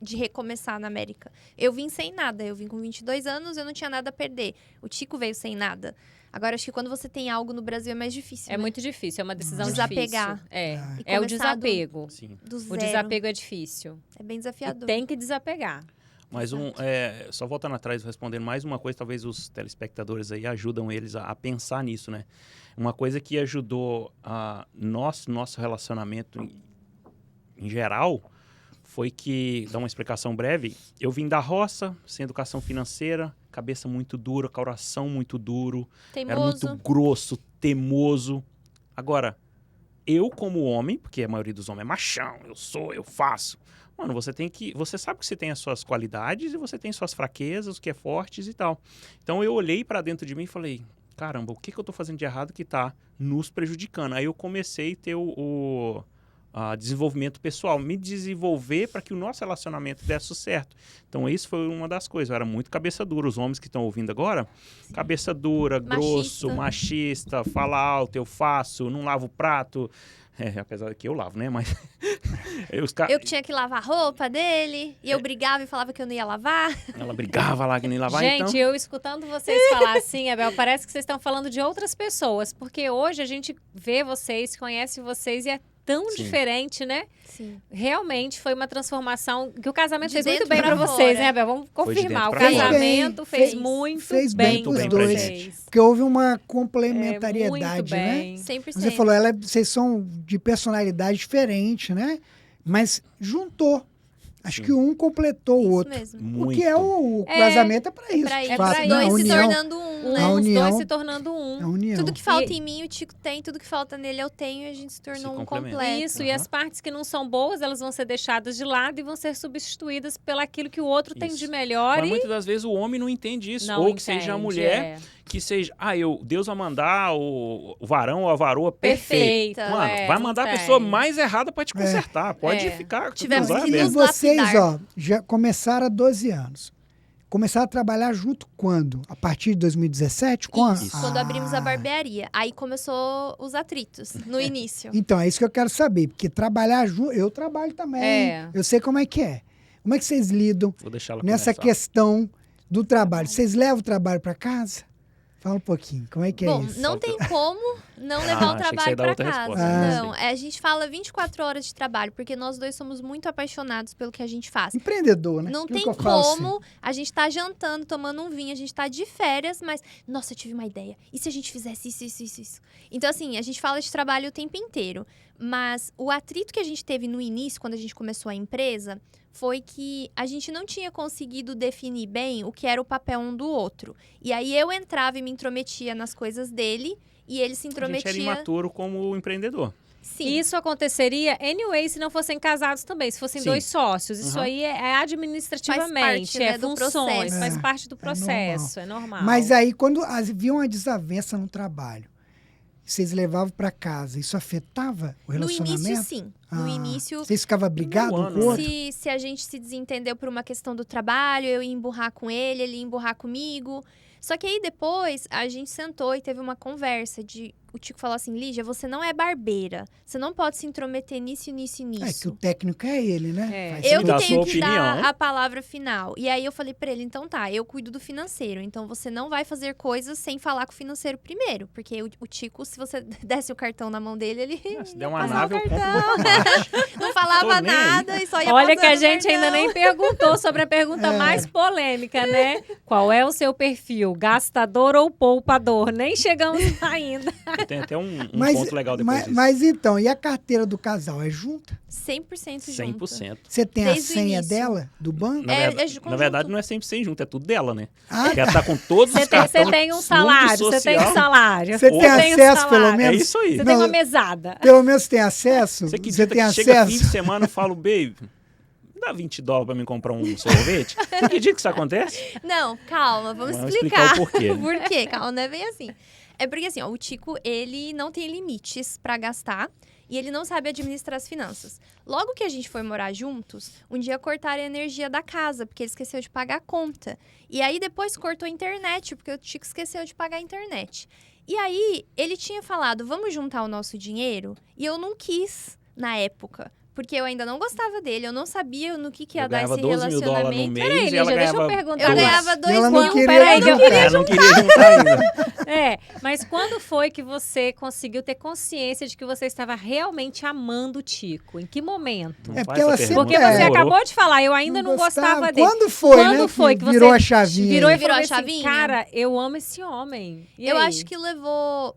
de recomeçar na América. Eu vim sem nada. Eu vim com 22 anos, eu não tinha nada a perder. O Tico veio sem nada. Agora, acho que quando você tem algo no Brasil é mais difícil, É né? muito difícil, é uma decisão Desapegar. difícil. É, Ah. E é o começar do- desapego. Sim. Do O zero. desapego é difícil. É bem E desafiador. tem que desapegar. Mas só voltando atrás, respondendo mais uma coisa, talvez os telespectadores aí ajudam eles a pensar nisso, né? Uma coisa que ajudou a nosso relacionamento em geral foi que, dá uma explicação breve, eu vim da roça, sem educação financeira, cabeça muito dura, coração muito duro, era muito Teimoso. grosso, teimoso. Agora, eu como homem, porque a maioria dos homens é machão, eu faço. Mano, você sabe que você tem as suas qualidades e você tem suas fraquezas, o que é fortes e tal. Então eu olhei pra dentro de mim e falei, caramba, o que eu tô fazendo de errado que tá nos prejudicando? Aí eu comecei a ter o desenvolvimento pessoal, me desenvolver para que o nosso relacionamento desse certo. Então, isso foi uma das coisas. Eu era muito cabeça dura. Os homens que estão ouvindo agora, cabeça dura, grosso, machista, fala alto, eu faço, não lavo o prato. Apesar que eu lavo, né? Mas eu tinha que lavar a roupa dele, e eu brigava e falava que eu não ia lavar. Ela brigava lá que nem lavar, Gente, então... eu escutando vocês falar assim, Abel, parece que vocês estão falando de outras pessoas, porque hoje a gente vê vocês, conhece vocês e é tão diferente, né? Sim. Realmente foi uma transformação que o casamento fez dentro muito bem pra para vocês, fora. né, Abel? Vamos confirmar. O pra fora. casamento fez muito fez bem pros para dois. vocês. Porque houve uma complementariedade, Muito né? bem. 100%. Você falou, vocês são de personalidade diferente, né? Mas juntou. Acho que um completou o outro. Isso mesmo. Muito. O que é o casamento é pra isso. Pra de isso. fato, pra né? A isso. Dois se união, tornando um, né? A Os união. dois se tornando um. a união. Tudo que falta E- em mim, o Tico tem. Tudo que falta nele, eu tenho. E a gente se tornou um complementa. completo. Isso, e as partes que não são boas, elas vão ser deixadas de lado e vão ser substituídas pelaquilo que o outro tem Isso. de melhor. Mas E muitas das vezes o homem não entende isso. não Ou que seja a entende, mulher, que seja... Deus vai mandar o varão ou a varoa perfeito. Perfeita, Mano, vai mandar a pessoa mais errada pra te consertar. Pode ficar... Tivemos tudo que bem. E nos vocês, lapidar. já começaram há 12 anos. Começaram a trabalhar junto quando? A partir de 2017? Isso, quando abrimos a barbearia. Aí começou os atritos, no início. Então, é isso que eu quero saber. Porque trabalhar junto... Eu trabalho também. É. Eu sei como é que é. Como é que vocês lidam Vou deixar ela nessa começar. questão do trabalho? Vocês levam o trabalho para casa? Fala um pouquinho. Como é que Bom, é isso? não tem como não levar o achei que você trabalho ia dar pra outra casa. resposta. Não, a gente fala 24 horas de trabalho, porque nós dois somos muito apaixonados pelo que a gente faz. Empreendedor, né? Não Aquilo tem que eu falo como sempre. a gente tá jantando, tomando um vinho, a gente tá de férias, mas, nossa, eu tive uma ideia. E se a gente fizesse isso? Então, assim, a gente fala de trabalho o tempo inteiro. Mas o atrito que a gente teve no início, quando a gente começou a empresa, foi que a gente não tinha conseguido definir bem o que era o papel um do outro. E aí eu entrava e me intrometia nas coisas dele, e ele se A gente intrometia... era imaturo como empreendedor. Sim. E isso aconteceria anyway se não fossem casados também, se fossem Sim. dois sócios. Isso Uhum. aí é administrativamente, Faz parte, né, do funções, processo. faz É, parte do processo, é normal. Mas aí, quando havia uma desavença no trabalho, vocês levavam para casa, isso afetava o No relacionamento? início, sim. No início, Vocês ficavam brigados um ano, com o né? outro? se a gente se desentendeu por uma questão do trabalho, eu ia emburrar com ele ia emburrar comigo. Só que aí depois a gente sentou e teve uma conversa de... O Tico falou assim, Lígia, você não é barbeira. Você não pode se intrometer nisso. É que o técnico é ele, né? É. Faz Eu Dá que a tenho sua que dar opinião. a palavra final. E aí eu falei pra ele, então tá, eu cuido do financeiro. Então você não vai fazer coisas sem falar com o financeiro primeiro. Porque o Tico, se você desse o cartão na mão dele, ele Se ia der uma passar nave, o eu compro cartão. uma parte. Não falava Tô nem aí. nada e só ia Olha que a passando o gente ainda cartão. nem perguntou sobre a pergunta mais polêmica, né? Qual é o seu perfil? Gastador ou poupador? Nem chegamos ainda. Tem até um Mas, ponto legal depois disso. mas então, e a carteira do casal é junta? 100% junto. 100%. Você tem Desde a o senha início. dela, do banco? Na, É- verdade, é de na conjunto. verdade, não é 100% junto, é tudo dela, né? Ah, Porque ela tá com todos os Você tem, cartões. você tem um fundo salário, você tem um social. salário. Você tem um acesso, pelo salário. menos? É isso aí. Você Não, tem uma mesada. Pelo menos tem acesso? Você que Você tem chega fim de acesso? semana e fala, baby, dá $20 pra me comprar um sorvete? Você acredita que isso acontece? Não, calma, vamos Vamos explicar. explicar o porquê, né? Por quê? Calma, não é bem assim. É porque assim, ó, o Tico, ele não tem limites pra gastar e ele não sabe administrar as finanças. Logo que a gente foi morar juntos, um dia cortaram a energia da casa, porque ele esqueceu de pagar a conta. E aí depois cortou a internet, porque o Tico esqueceu de pagar a internet. E aí ele tinha falado, vamos juntar o nosso dinheiro? E eu não quis na época. Porque eu ainda não gostava dele, eu não sabia no que ia Eu dar ganhava esse $12 mil no relacionamento. mês Peraí, e ela Lígia, deixa eu ganhava perguntar. Eu dois. ganhava E ela 2 não mil. queria peraí, juntar. Ela não queria juntar ainda. É, mas quando foi que você conseguiu ter consciência de que você estava realmente amando o Tico? Em que momento? Não É faz porque ela essa sempre- Porque pergunta, você É. demorou. acabou de falar, eu ainda não gostava dele. Quando foi, Quando né? foi que virou você a chavinha? Virou e Virou falou a assim, chavinha? cara, eu amo esse homem. E Eu aí? acho que levou...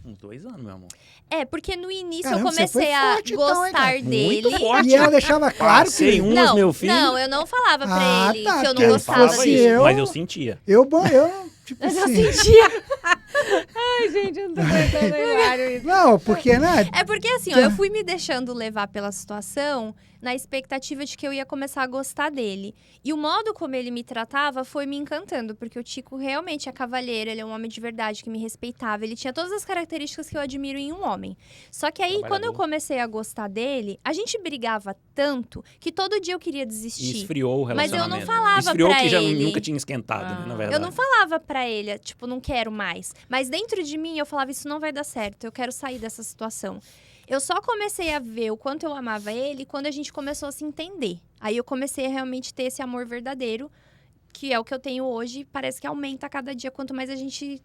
Uns 2 anos, meu amor. É, porque no início Caramba, eu você foi comecei a forte então, hein, gostar cara? dele. Muito forte. E ela deixava claro Passei que... uns, Não, meu filho. não, eu não falava pra Ah, ele tá, que eu que não ele gostava falava fosse isso, dele. eu- mas eu sentia. Eu tipo Mas eu assim... sentia. Ai, gente, eu não tô aguentando hilário isso. Não, porque, né? É porque assim, ó, eu fui me deixando levar pela situação na expectativa de que eu ia começar a gostar dele. E o modo como ele me tratava foi me encantando, porque o Tico realmente é cavalheiro, ele é um homem de verdade que me respeitava. Ele tinha todas as características que eu admiro em um homem. Só que aí, quando eu comecei a gostar dele, a gente brigava tanto que todo dia eu queria E desistir. esfriou o Mas relacionamento. eu não falava Esfriou pra que já ele. nunca tinha esquentado, né, na verdade. Eu não falava pra ele, tipo, não quero mais. Mas dentro de mim, eu falava, isso não vai dar certo, eu quero sair dessa situação. Eu só comecei a ver o quanto eu amava ele quando a gente começou a se entender. Aí eu comecei a realmente ter esse amor verdadeiro, que é o que eu tenho hoje. Parece que aumenta a cada dia, quanto mais a gente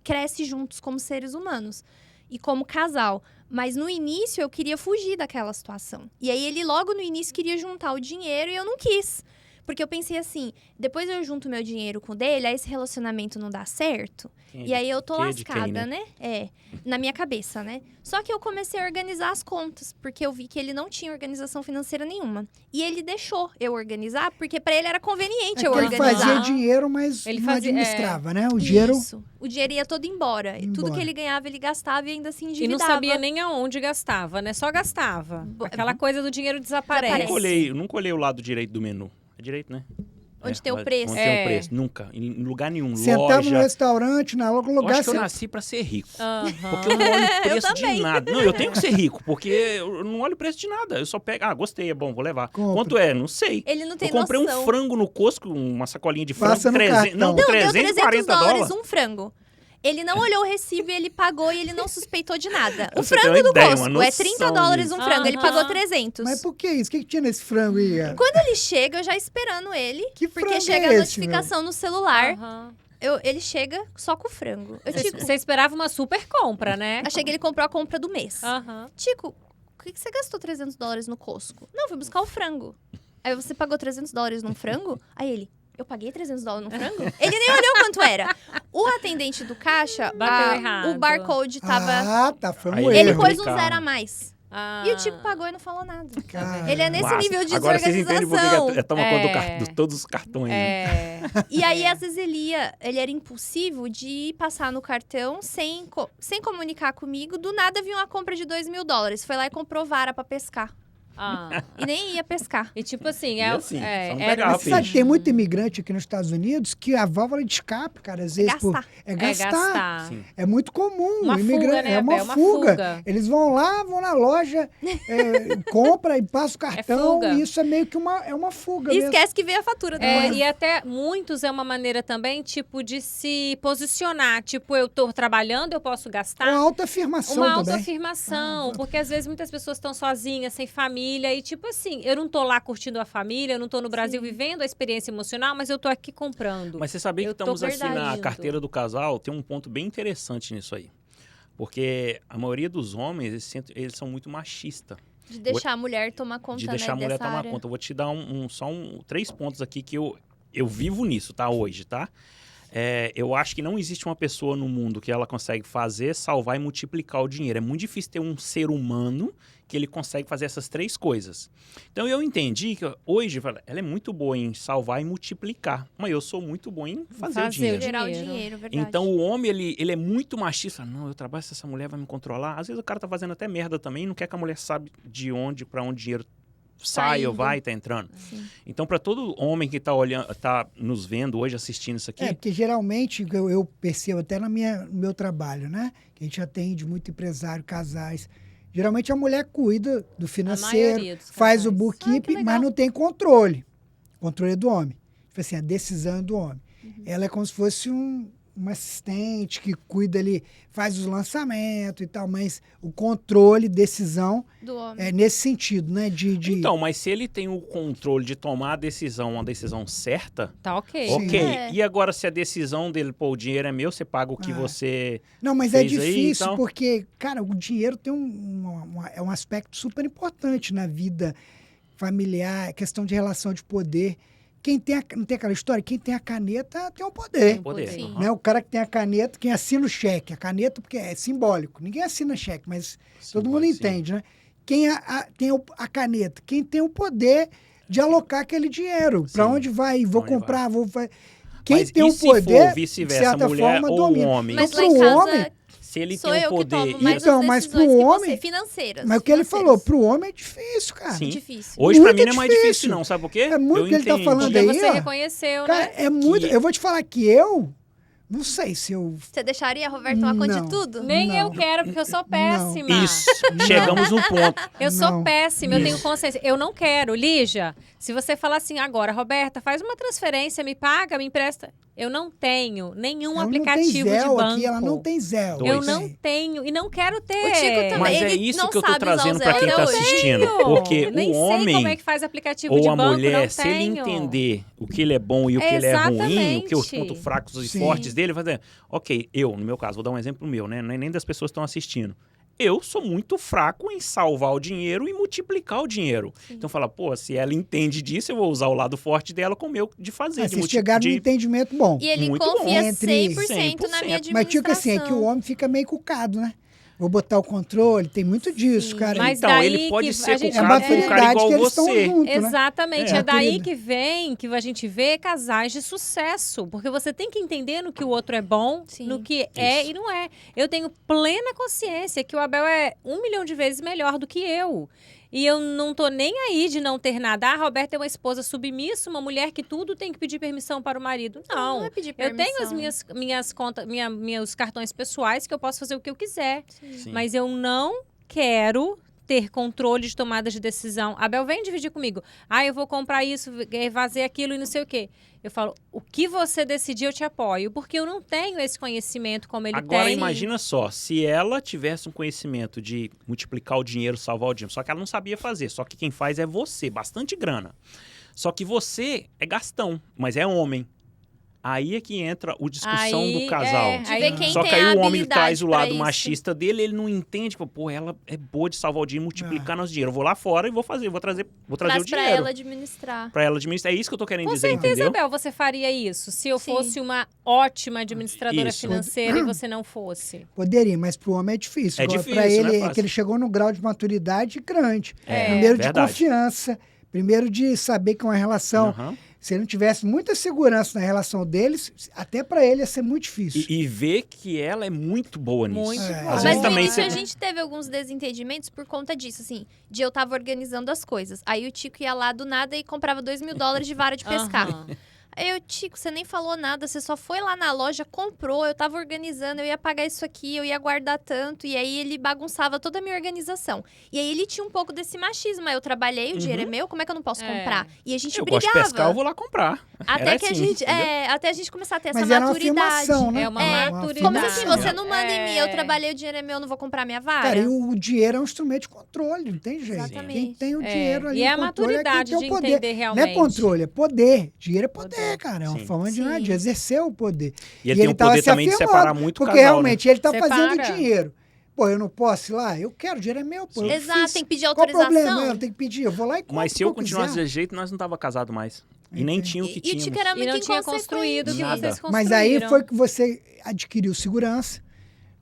cresce juntos como seres humanos. E como casal. Mas no início, eu queria fugir daquela situação. E aí ele logo no início queria juntar o dinheiro e eu não quis. Porque eu pensei assim, depois eu junto meu dinheiro com o dele, aí esse relacionamento não dá certo. E aí eu tô Quem é de lascada, quem, né? Na minha cabeça, né? Só que eu comecei a organizar as contas, porque eu vi que ele não tinha organização financeira nenhuma. E ele deixou eu organizar, porque pra ele era conveniente eu Ele organizar. fazia dinheiro, mas Ele não fazia- administrava, né? O dinheiro... Isso. O dinheiro ia todo embora. E tudo Embora. que ele ganhava, ele gastava e ainda se E endividava. não sabia nem aonde gastava, né? Só gastava. Aquela coisa do dinheiro desaparece. Nunca olhei o lado direito do menu. É direito, né? Onde tem o preço. Onde tem o preço. Nunca. Em lugar nenhum. Sentava no Loja. restaurante, na Eu lugar... acho que eu você- nasci pra ser rico. Aham. Porque eu não olho o preço de também. nada. Não, eu tenho que ser rico, porque eu não olho o preço de nada. Eu só pego, gostei, é bom, vou levar. Compra. Quanto é? Não sei. Ele não tem Eu comprei noção. um frango no Costco, uma sacolinha de frango, Passa no 300, cartão. não, Não, deu 340 $300 dólares. um frango. Ele não olhou o recibo e ele pagou e ele não suspeitou de nada. O Você tem frango uma do ideia, Costco uma é noção $30 disso. um frango, ele Aham. pagou 300. Mas por que isso? O que tinha nesse frango aí? cara? Quando ele chega, eu já esperando ele, Que porque frango chega é a esse, notificação no celular. Aham. Ele chega só com o frango. Eu, Tico, Você esperava uma super compra, né? achei que ele comprou a compra do mês. Aham. Tico, por que você gastou $300 no Costco? Não, fui buscar o frango. Aí você pagou $300 num frango? Aí ele, eu paguei $300 num frango? Ele nem olhou quanto era. O atendente do caixa, Bateu errado. o barcode tava... Ah, tá, foi um Aí erro. ele erro. pôs um Complicado. zero a mais. Ah. E o Tico pagou e não falou nada. Cara, Ele é nesse Massa. nível de Agora vocês entendem por desorganização. que toma conta É. de todos os cartões. Né? É. E aí, às vezes, ele era impulsivo de passar no cartão sem comunicar comigo. Do nada, vinha uma compra de $2.000. Foi lá e comprou vara pra pescar. Ah. E nem ia pescar. E tipo assim, E assim, só não era pegava Mas você sabe, peixe. tem muito imigrante aqui nos Estados Unidos que a válvula de escape, cara, às vezes... Gastar. É gastar. Sim. É muito comum. Uma o imigrante, fuga, né, é uma Bel? Uma fuga. fuga. Eles vão lá, vão na loja, compra e passa o cartão. fuga. E isso é meio que uma fuga E mesmo. esquece que veio a fatura depois. E até muitos é uma maneira também, tipo, de se posicionar. Tipo, eu tô trabalhando, eu posso gastar. Uma autoafirmação Uma também. autoafirmação, porque às vezes muitas pessoas estão sozinhas, sem família, e tipo assim, eu não tô lá curtindo a família, eu não tô no Brasil vivendo a experiência emocional, mas eu tô aqui comprando. Mas você sabia que Eu tô estamos aqui na verdade indo. carteira do casal, tem um ponto bem interessante nisso aí. Porque a maioria dos homens, eles são muito machistas. De deixar a mulher tomar conta, De deixar a né, mulher dessa tomar área. conta. Eu vou te dar só 3 pontos aqui que eu vivo nisso, tá? Hoje, tá? Eu acho que não existe uma pessoa no mundo que ela consegue fazer, salvar e multiplicar o dinheiro. É muito difícil ter um ser humano que ele consegue fazer essas 3 coisas. Então, eu entendi que hoje ela é muito boa em salvar e multiplicar, mas eu sou muito bom em fazer o dinheiro. Gerar o dinheiro. dinheiro, verdade. Então, o homem, ele é muito machista. Não, eu trabalho, se essa mulher vai me controlar. Às vezes, o cara tá fazendo até merda também, não quer que a mulher sabe de onde, pra onde o dinheiro sai ou indo. vai, tá entrando. Sim. Então, para todo homem que tá olhando, tá nos vendo hoje, assistindo isso aqui, Porque geralmente eu percebo até no meu trabalho, né? Que a gente atende muito empresário, casais. Geralmente a mulher cuida do financeiro, maioria dos faz o casais. bookkeeping, legal. mas não tem controle. O controle é do homem. Tipo assim, a decisão é do homem. Ela é como se fosse uma assistente que cuida ali, faz os lançamentos e tal, mas o controle, decisão, Do homem. é nesse sentido, né? Então, mas se ele tem o controle de tomar a decisão, uma decisão certa, Tá ok. Sim. ok. É. E agora, se a decisão dele, pô, o dinheiro é meu, você paga o que você... Não, mas é fez aí, difícil então? porque, cara, o dinheiro tem é um aspecto super importante na vida familiar, questão de relação de poder. Não tem aquela história? Quem tem a caneta tem o poder. Tem Poder. Sim. Aham. Né? O cara que tem a caneta, quem assina o cheque. A caneta, porque é simbólico. Ninguém assina cheque, mas todo mundo sim. entende, né? Quem tem a caneta, quem tem o poder de alocar aquele dinheiro. Para Sim. onde vai? Vou Pra onde comprar, vou fazer. Quem Mas tem e o se poder, for vice-versa, de certa a mulher forma, ou o domina. homem? Mas Então, lá em pro casa, homem, Se ele Sou tem o eu que poder... tomo mais Então, as mas decisões pro que homem- você, financeiras. Mas o que ele financeiras. falou, pro homem é difícil, cara. Sim. Difícil. Hoje, pra Muito mim, não é mais difícil. difícil, não. Sabe por quê? É muito Eu que ele tá entendo. falando Porque aí, você ó. reconheceu, Cara, né? é muito. Que- Eu vou te falar que eu não sei se eu. Você deixaria, Roberto, tomar conta Não. de tudo? Nem Não. eu quero, porque eu sou péssima. Isso. Chegamos no ponto. Eu sou Não. péssima, eu tenho consciência. Eu não quero. Lígia, se você falar assim agora, Roberta, faz uma transferência, me paga, me empresta. Eu não tenho nenhum Ela aplicativo não tem Zelle de banco. aqui, ela não tem Zelle. Eu Dois. não tenho e não quero ter. O Tico também. Mas é ele isso não que eu tô sabe usar o trazendo Zelle pra quem até tá hoje. assistindo. Porque Nem o sei como é homem que faz aplicativo ou de a banco, mulher, não se ele tenho. entender o que ele é bom e o que ele é ruim, o que os Exatamente. pontos fracos e Sim. fortes dele, vai dizer, ok, eu, no meu caso, vou dar um exemplo meu, né? Nem das pessoas que estão assistindo. Eu sou muito fraco em salvar o dinheiro e multiplicar o dinheiro. Então fala, pô, se ela entende disso, eu vou usar o lado forte dela como eu de fazer. Mas de vocês multi- chegaram num de- entendimento bom. E ele Muito confia bom. Entre 100% na minha 100%. administração. Mas tipo assim, é que o homem fica meio cucado, né? Vou botar o controle, tem muito disso, Sim. cara. Mas Então, daí ele pode que ser a gente- é a cucado por um cara maturidade igual que eles estão você. juntos, né? Exatamente, É. é daí Maturidade. que vem que a gente vê casais de sucesso, porque você tem que entender no que o outro é bom, Sim. no que é Isso. e não é. Eu tenho plena consciência que o Abel é 1 milhão de vezes melhor do que eu. E eu não tô nem aí de não ter nada. Ah, a Roberta é uma esposa submissa, uma mulher que tudo tem que pedir permissão para o marido. Não. Não é pedir Eu tenho as permissão. minhas contas, meus cartões pessoais que eu posso fazer o que eu quiser. Sim. Mas eu não quero ter controle de tomada de decisão. Abel, vem dividir comigo. Ah, eu vou comprar isso, fazer aquilo e não sei o quê. Eu falo, o que você decidir, eu te apoio. Porque eu não tenho esse conhecimento como ele Agora, tem. imagina só, se ela tivesse um conhecimento de multiplicar o dinheiro, salvar o dinheiro, só que ela não sabia fazer, só que quem faz é você, bastante grana. Só que você é gastão, mas é homem. Aí é que entra a discussão Aí, do casal. é, De aí- ver quem Só tem que aí a o homem habilidade traz o pra lado isso. machista dele, ele não entende, tipo, pô, ela é boa de salvar o dinheiro, multiplicar nosso dinheiro. Eu vou lá fora e vou trazer o Traz pra dinheiro. ela administrar. Pra ela administrar. É isso que eu tô querendo Com dizer, certeza, entendeu? Abel, você faria isso se eu Sim. fosse uma ótima administradora Isso. financeira e você não fosse. Poderia, mas pro homem é difícil. É Agora, difícil, pra não é ele, é fácil. que ele chegou no grau de maturidade grande. É, Primeiro de verdade. confiança, primeiro de saber que é uma relação. Aham. Se ele não tivesse muita segurança na relação deles, até pra ele ia ser muito difícil. E ver que ela é muito boa nisso. Muito É. bom. Às Mas vezes no também início você... a gente teve alguns desentendimentos por conta disso, assim. De eu tava organizando as coisas. Aí o Tico ia lá do nada e comprava $2.000 de vara de pescar. Aham. Aí eu, Tico, você nem falou nada, você só foi lá na loja, comprou, eu tava organizando, eu ia pagar isso aqui, eu ia guardar tanto, e aí ele bagunçava toda a minha organização. E aí ele tinha um pouco desse machismo, aí eu trabalhei, o dinheiro é meu, como é que eu não posso É. comprar? E a gente Eu gosto brigava. de pescar, eu vou lá comprar. Até Era que assim, a gente, entendeu? até a gente começar a ter essa Mas era uma maturidade. afirmação, né? É uma É, maturidade. Como assim, você não manda É. em mim, eu trabalhei, o dinheiro é meu, eu não vou comprar minha vara? Cara, e o dinheiro é um instrumento de controle, não tem jeito. Exatamente. Quem tem o É, dinheiro ali, e é a o controle maturidade é quem tem de o poder. entender Não é realmente. controle, é poder. Dinheiro é poder, Poder. cara. É uma Sim. forma de, Sim. de exercer o poder. E ele tem o tava poder se também de afirmando, separar muito o porque casal, realmente ele tá fazendo Separa. dinheiro. Pô, eu não posso ir lá? Eu quero, o dinheiro é meu, pô. eu Exato, fiz. tem que pedir Qual o problema? autorização. Eu tenho que pedir, eu vou lá e compro. Mas se o que eu continuasse quiser. desse jeito, nós não tava casado mais. E nem tinha o que E o tínhamos. Tico era E muito não tinha inconsequente. construído o que Nada. vocês construíram. Mas aí foi que você adquiriu segurança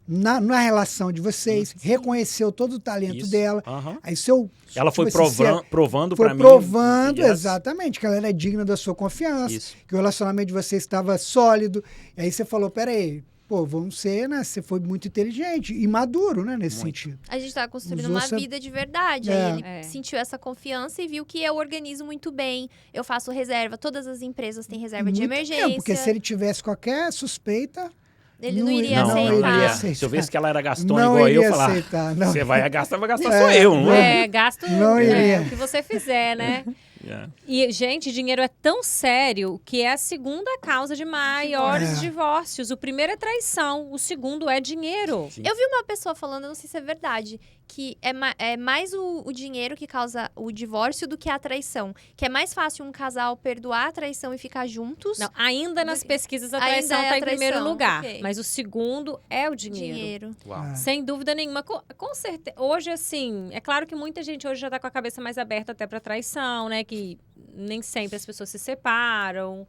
na relação de vocês, reconheceu todo o talento Isso. dela. Aham. Aí seu. Ela foi tipo assim, provando foi pra mim. provando Yes. exatamente que ela era digna da sua confiança, Isso. que o relacionamento de vocês estava sólido. E aí você falou, peraí, pô, vamos ser, né? Você foi muito inteligente e maduro, né, nesse Muito. sentido. A gente tava construindo Usou uma essa- vida de verdade. É. Aí ele É. sentiu essa confiança e viu que eu organizo muito bem. Eu faço reserva. Todas as empresas têm reserva de Muito emergência. tempo, porque se ele tivesse qualquer suspeita, Ele não não- iria Não, aceitar. não iria iria. aceitar. Se eu visse que ela era gastona não igual iria eu, falar, aceitar. Não, você vai gastar É, só eu, não é? É, gasto Não iria. o que você fizer, né? Yeah. E, gente, dinheiro é tão sério que é a segunda causa de maiores É. divórcios. O primeiro é traição, o segundo é dinheiro. Sim. Eu vi uma pessoa falando, eu não sei se é verdade, que é mais o dinheiro que causa o divórcio do que a traição. Que é mais fácil um casal perdoar a traição e ficar juntos. Não, ainda nas pesquisas a Ainda traição é a está em primeiro traição, lugar. ok. Mas o segundo é o dinheiro. Uau. Ah. Sem dúvida nenhuma. Com certeza. Hoje, assim, é claro que muita gente hoje já tá com a cabeça mais aberta até pra traição, né? Que nem sempre as pessoas se separam.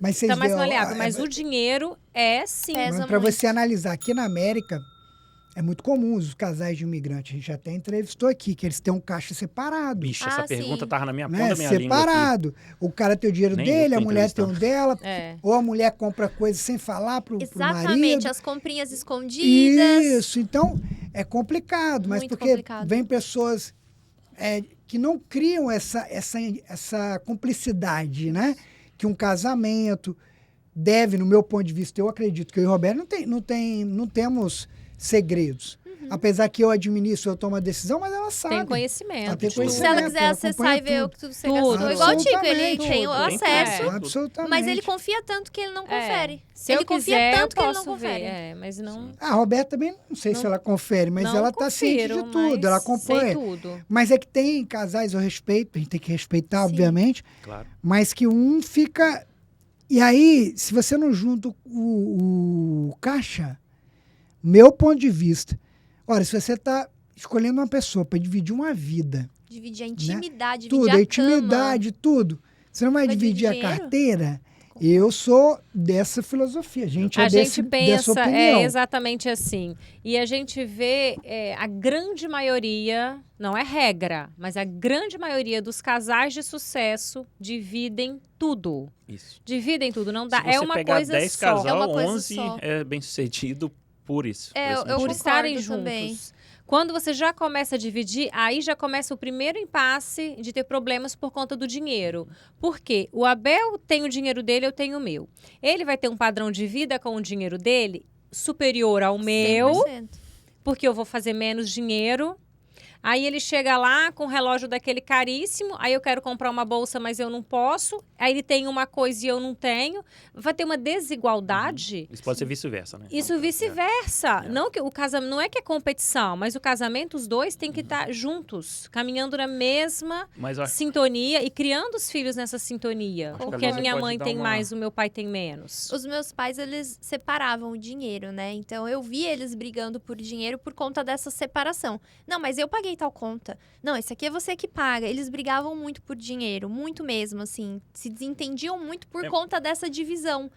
Mas vocês Tá mais veem, ó, maleável. Mas o dinheiro é sim. Pesa para muito. você analisar, aqui na América, É muito comum os casais de imigrantes, a gente até entrevistou aqui, que eles têm um caixa separado. Bicho, Ah, essa pergunta sim. tava na minha ponta Né? da minha língua aqui. Separado. O cara tem o dinheiro Nem eu dele, tô a mulher tem o dela, É. ou a mulher compra coisas sem falar pro Exatamente, marido. as comprinhas escondidas. Isso, então é complicado, mas Muito porque complicado. vem pessoas que não criam essa cumplicidade, né? Que um casamento deve, no meu ponto de vista, eu acredito que eu e o Roberto não temos segredos. Apesar que eu administro, eu tomo a decisão, mas ela sabe. Tem conhecimento. Ela tem de tudo. Se ela conhecimento. quiser acessar acompanha e ver o tudo. que tudo você Tudo. gastou, igual o Tico, ele Absolutamente. tem o Tudo. acesso, Absolutamente. mas ele confia tanto que ele não confere. Se ele eu confia quiser, tanto eu que ele posso não confere. ver. Mas não... A Roberta também, não sei se ela confere, mas não ela está ciente de confiro, tudo, mas ela acompanha. sei tudo. Mas é que tem casais, eu respeito, a gente tem que respeitar, Sim. obviamente, Claro. mas que um fica... E aí, se você não junta o caixa, meu ponto de vista, olha, se você está escolhendo uma pessoa para dividir uma vida, Dividir a intimidade, tudo, dividir a a intimidade, tudo, você não vai Vai dividir a dividir dinheiro? carteira? Eu sou dessa filosofia, a gente A é gente dessa pensa opinião. exatamente assim. E a gente vê a grande maioria, não é regra, mas a grande maioria dos casais de sucesso dividem tudo. Isso. Dividem tudo, não dá. Se você É uma pegar coisa 10 só. É casal, uma coisa 11 só. é bem sucedido por isso. É, esse eu Por motivo. estarem concordo juntos. também. Quando você já começa a dividir, aí já começa o primeiro impasse de ter problemas por conta do dinheiro. Por quê? O Abel tem o dinheiro dele, eu tenho o meu. Ele vai ter um padrão de vida com o dinheiro dele superior ao meu, 100%. porque eu vou fazer menos dinheiro. Aí ele chega lá com um relógio daquele caríssimo, aí eu quero comprar uma bolsa, mas eu não posso. Aí ele tem uma coisa e eu não tenho. Vai ter uma desigualdade. Isso pode ser vice-versa, né? Isso Então, vice-versa. É. Não que o casamento não é que é competição, mas o casamento os dois têm que estar juntos, caminhando na mesma Mas eu acho sintonia e criando os filhos nessa sintonia. Acho que Porque a a Lúcia minha pode mãe dar tem uma- mais, o meu pai tem menos. Os meus pais, eles separavam o dinheiro, né? Então, eu vi eles brigando por dinheiro por conta dessa separação. Não, mas eu paguei tal conta. Não, esse aqui é você que paga. Eles brigavam muito por dinheiro, muito mesmo, assim. Se desentendiam muito por É. conta dessa divisão.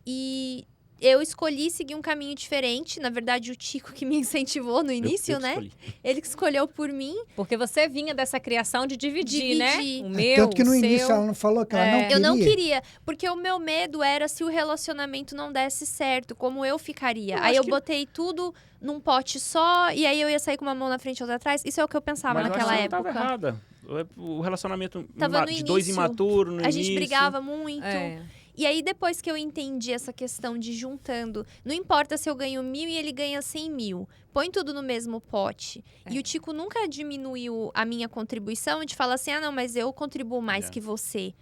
E eu escolhi seguir um caminho diferente. Na verdade, o Tico que me incentivou no início, eu que né? escolhi. Ele que escolheu por mim. Porque você vinha dessa criação de dividir, né? Dividir. O meu, Tanto que no o início seu. ela não falou que ela É. não queria. Eu não queria, porque o meu medo era se o relacionamento não desse certo, como eu ficaria. Eu Aí acho eu que- botei tudo num pote só, e aí eu ia sair com uma mão na frente e outra atrás. Isso é o que eu pensava Mas eu acho naquela que você não época. tava errada. O relacionamento Tava no de dois início. imaturos no A gente início. brigava muito. É. E aí, depois que eu entendi essa questão de juntando, não importa se eu ganho 1.000 e ele ganha 100.000, põe tudo no mesmo pote. É. E o Tico nunca diminuiu a minha contribuição de falar assim, ah, não, mas eu contribuo mais É. que você.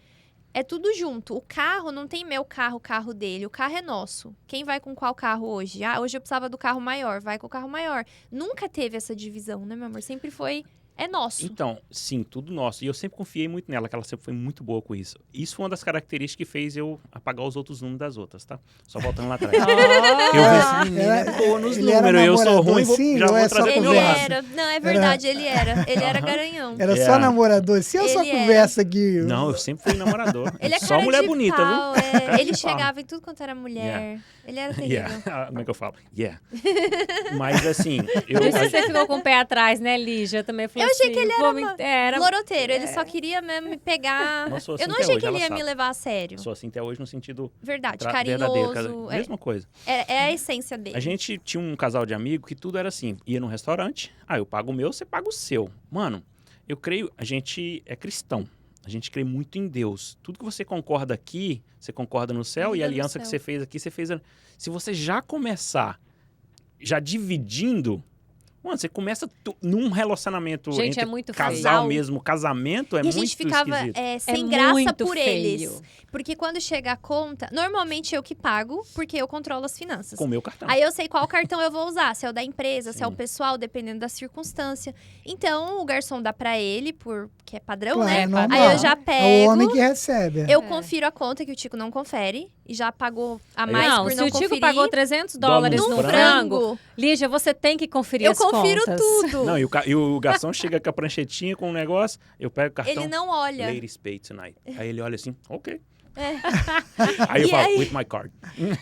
É tudo junto. O carro não tem meu carro, o carro dele. O carro é nosso. Quem vai com qual carro hoje? Ah, hoje eu precisava do carro maior. Vai com o carro maior. Nunca teve essa divisão, né, meu amor? Sempre foi... É nosso. Então, sim, tudo nosso. E eu sempre confiei muito nela, que ela sempre foi muito boa com isso. Isso foi uma das características que fez eu apagar os outros números das outras, tá? Só voltando lá atrás. Eu vi esse menino é boa nos ele era números, eu sou namorador, ruim, sim, já ou vou é só trazer pro meu Ele conversa? lado. era. Não, é verdade, ele era. Ele era garanhão. Era só Yeah. namorador. Se eu só Ele era. conversa aqui. Não, eu sempre fui namorador. Ele é Só cara mulher de bonita, pau, viu? é. Cara Ele de pau. chegava em tudo quanto era mulher. Ele era terrível. Yeah. Como é que eu falo? Yeah. Mas assim, eu... Por isso que você ficou com o pé atrás, né, Lígia? Também falou Eu achei assim, que ele era pô, uma- era Loroteiro, ele só queria mesmo me pegar. Não sou assim Eu não até achei hoje, que ele ela ia me sabe. levar a sério. sou assim até hoje no sentido Verdade, verdadeiro. carinhoso. Mesma coisa. É a essência dele. A gente tinha um casal de amigo que tudo era assim. Ia num restaurante, eu pago o meu, você paga o seu. Mano, eu creio, a gente é cristão. A gente crê muito em Deus. Tudo que você concorda aqui, você concorda no céu. E a Viva no aliança que céu. você fez aqui, você fez... Se você já começar já dividindo... Mano, você começa num relacionamento Gente, entre é muito casal feio. mesmo, casamento, é E a muito gente ficava esquisito. sem graça muito por feio. eles. Porque quando chega a conta, normalmente eu que pago, porque eu controlo as finanças. Com o meu cartão. Aí eu sei qual cartão eu vou usar, se é o da empresa, se é o Sim. pessoal, dependendo da circunstância. Então, o garçom dá pra ele, que é padrão, Claro, né? é normal. Aí eu já É pego, o homem que recebe. eu É. confiro a conta que o Tico não confere, e já pagou a Aí- mais Não, por se não o Tico conferir. pagou $300 Dólares num no frango, Lígia, você tem que conferir Eu as confiro contas. tudo. Não, e o garçom chega com a pranchetinha com o negócio, eu pego o cartão. Ele não olha. Ladies pay tonight. Aí ele olha assim, ok. Aí eu E falo, aí? with my card.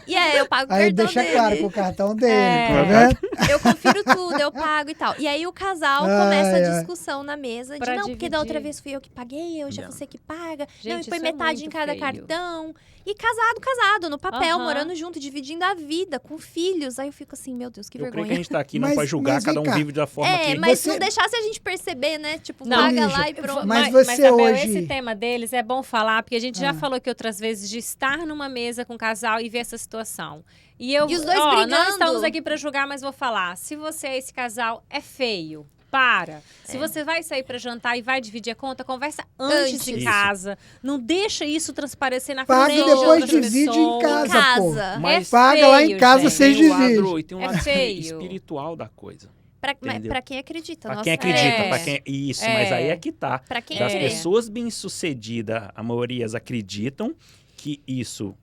E aí eu pago o Aí cartão deixa dele. claro com o cartão dele, É. tá vendo? Eu confiro tudo, eu pago e tal. E aí o casal Ai, começa a ai. discussão na mesa de Pra não, porque da outra dividir. vez fui eu que paguei, hoje é Não. você que paga. Gente, não, e põe isso é metade em muito cada feio. cartão. E casado, no papel, Aham. morando junto, dividindo a vida, com filhos. Aí eu fico assim, meu Deus, que Eu creio vergonha. que a gente tá aqui não Mas- pra julgar, mas cada vem um cá. vive da forma que... Mas Você- não deixasse a gente perceber, né? Tipo, Não, paga Lígia, lá e pronto. mas você Abel, hoje- esse tema deles é bom falar, porque a gente já Ah. falou aqui outras vezes de estar numa mesa com o casal e ver essa situação. E os dois não brigando. estamos aqui pra julgar, mas vou falar. Se você, esse casal, é feio, para. Se você vai sair pra jantar e vai dividir a conta, conversa antes em Isso. casa. Não deixa isso transparecer na Paga frente e de depois outras divide em pessoas. casa, pô. Casa. Mas Paga lá em feio, casa, gente. vocês tem um dividem. lado, e tem um É lado feio. espiritual da coisa. Entendeu? Pra quem acredita. Pra nossa, quem acredita, É. pra quem... Isso, É. mas aí é que tá. Pra quem As É. pessoas bem-sucedidas, a maioria acreditam que isso,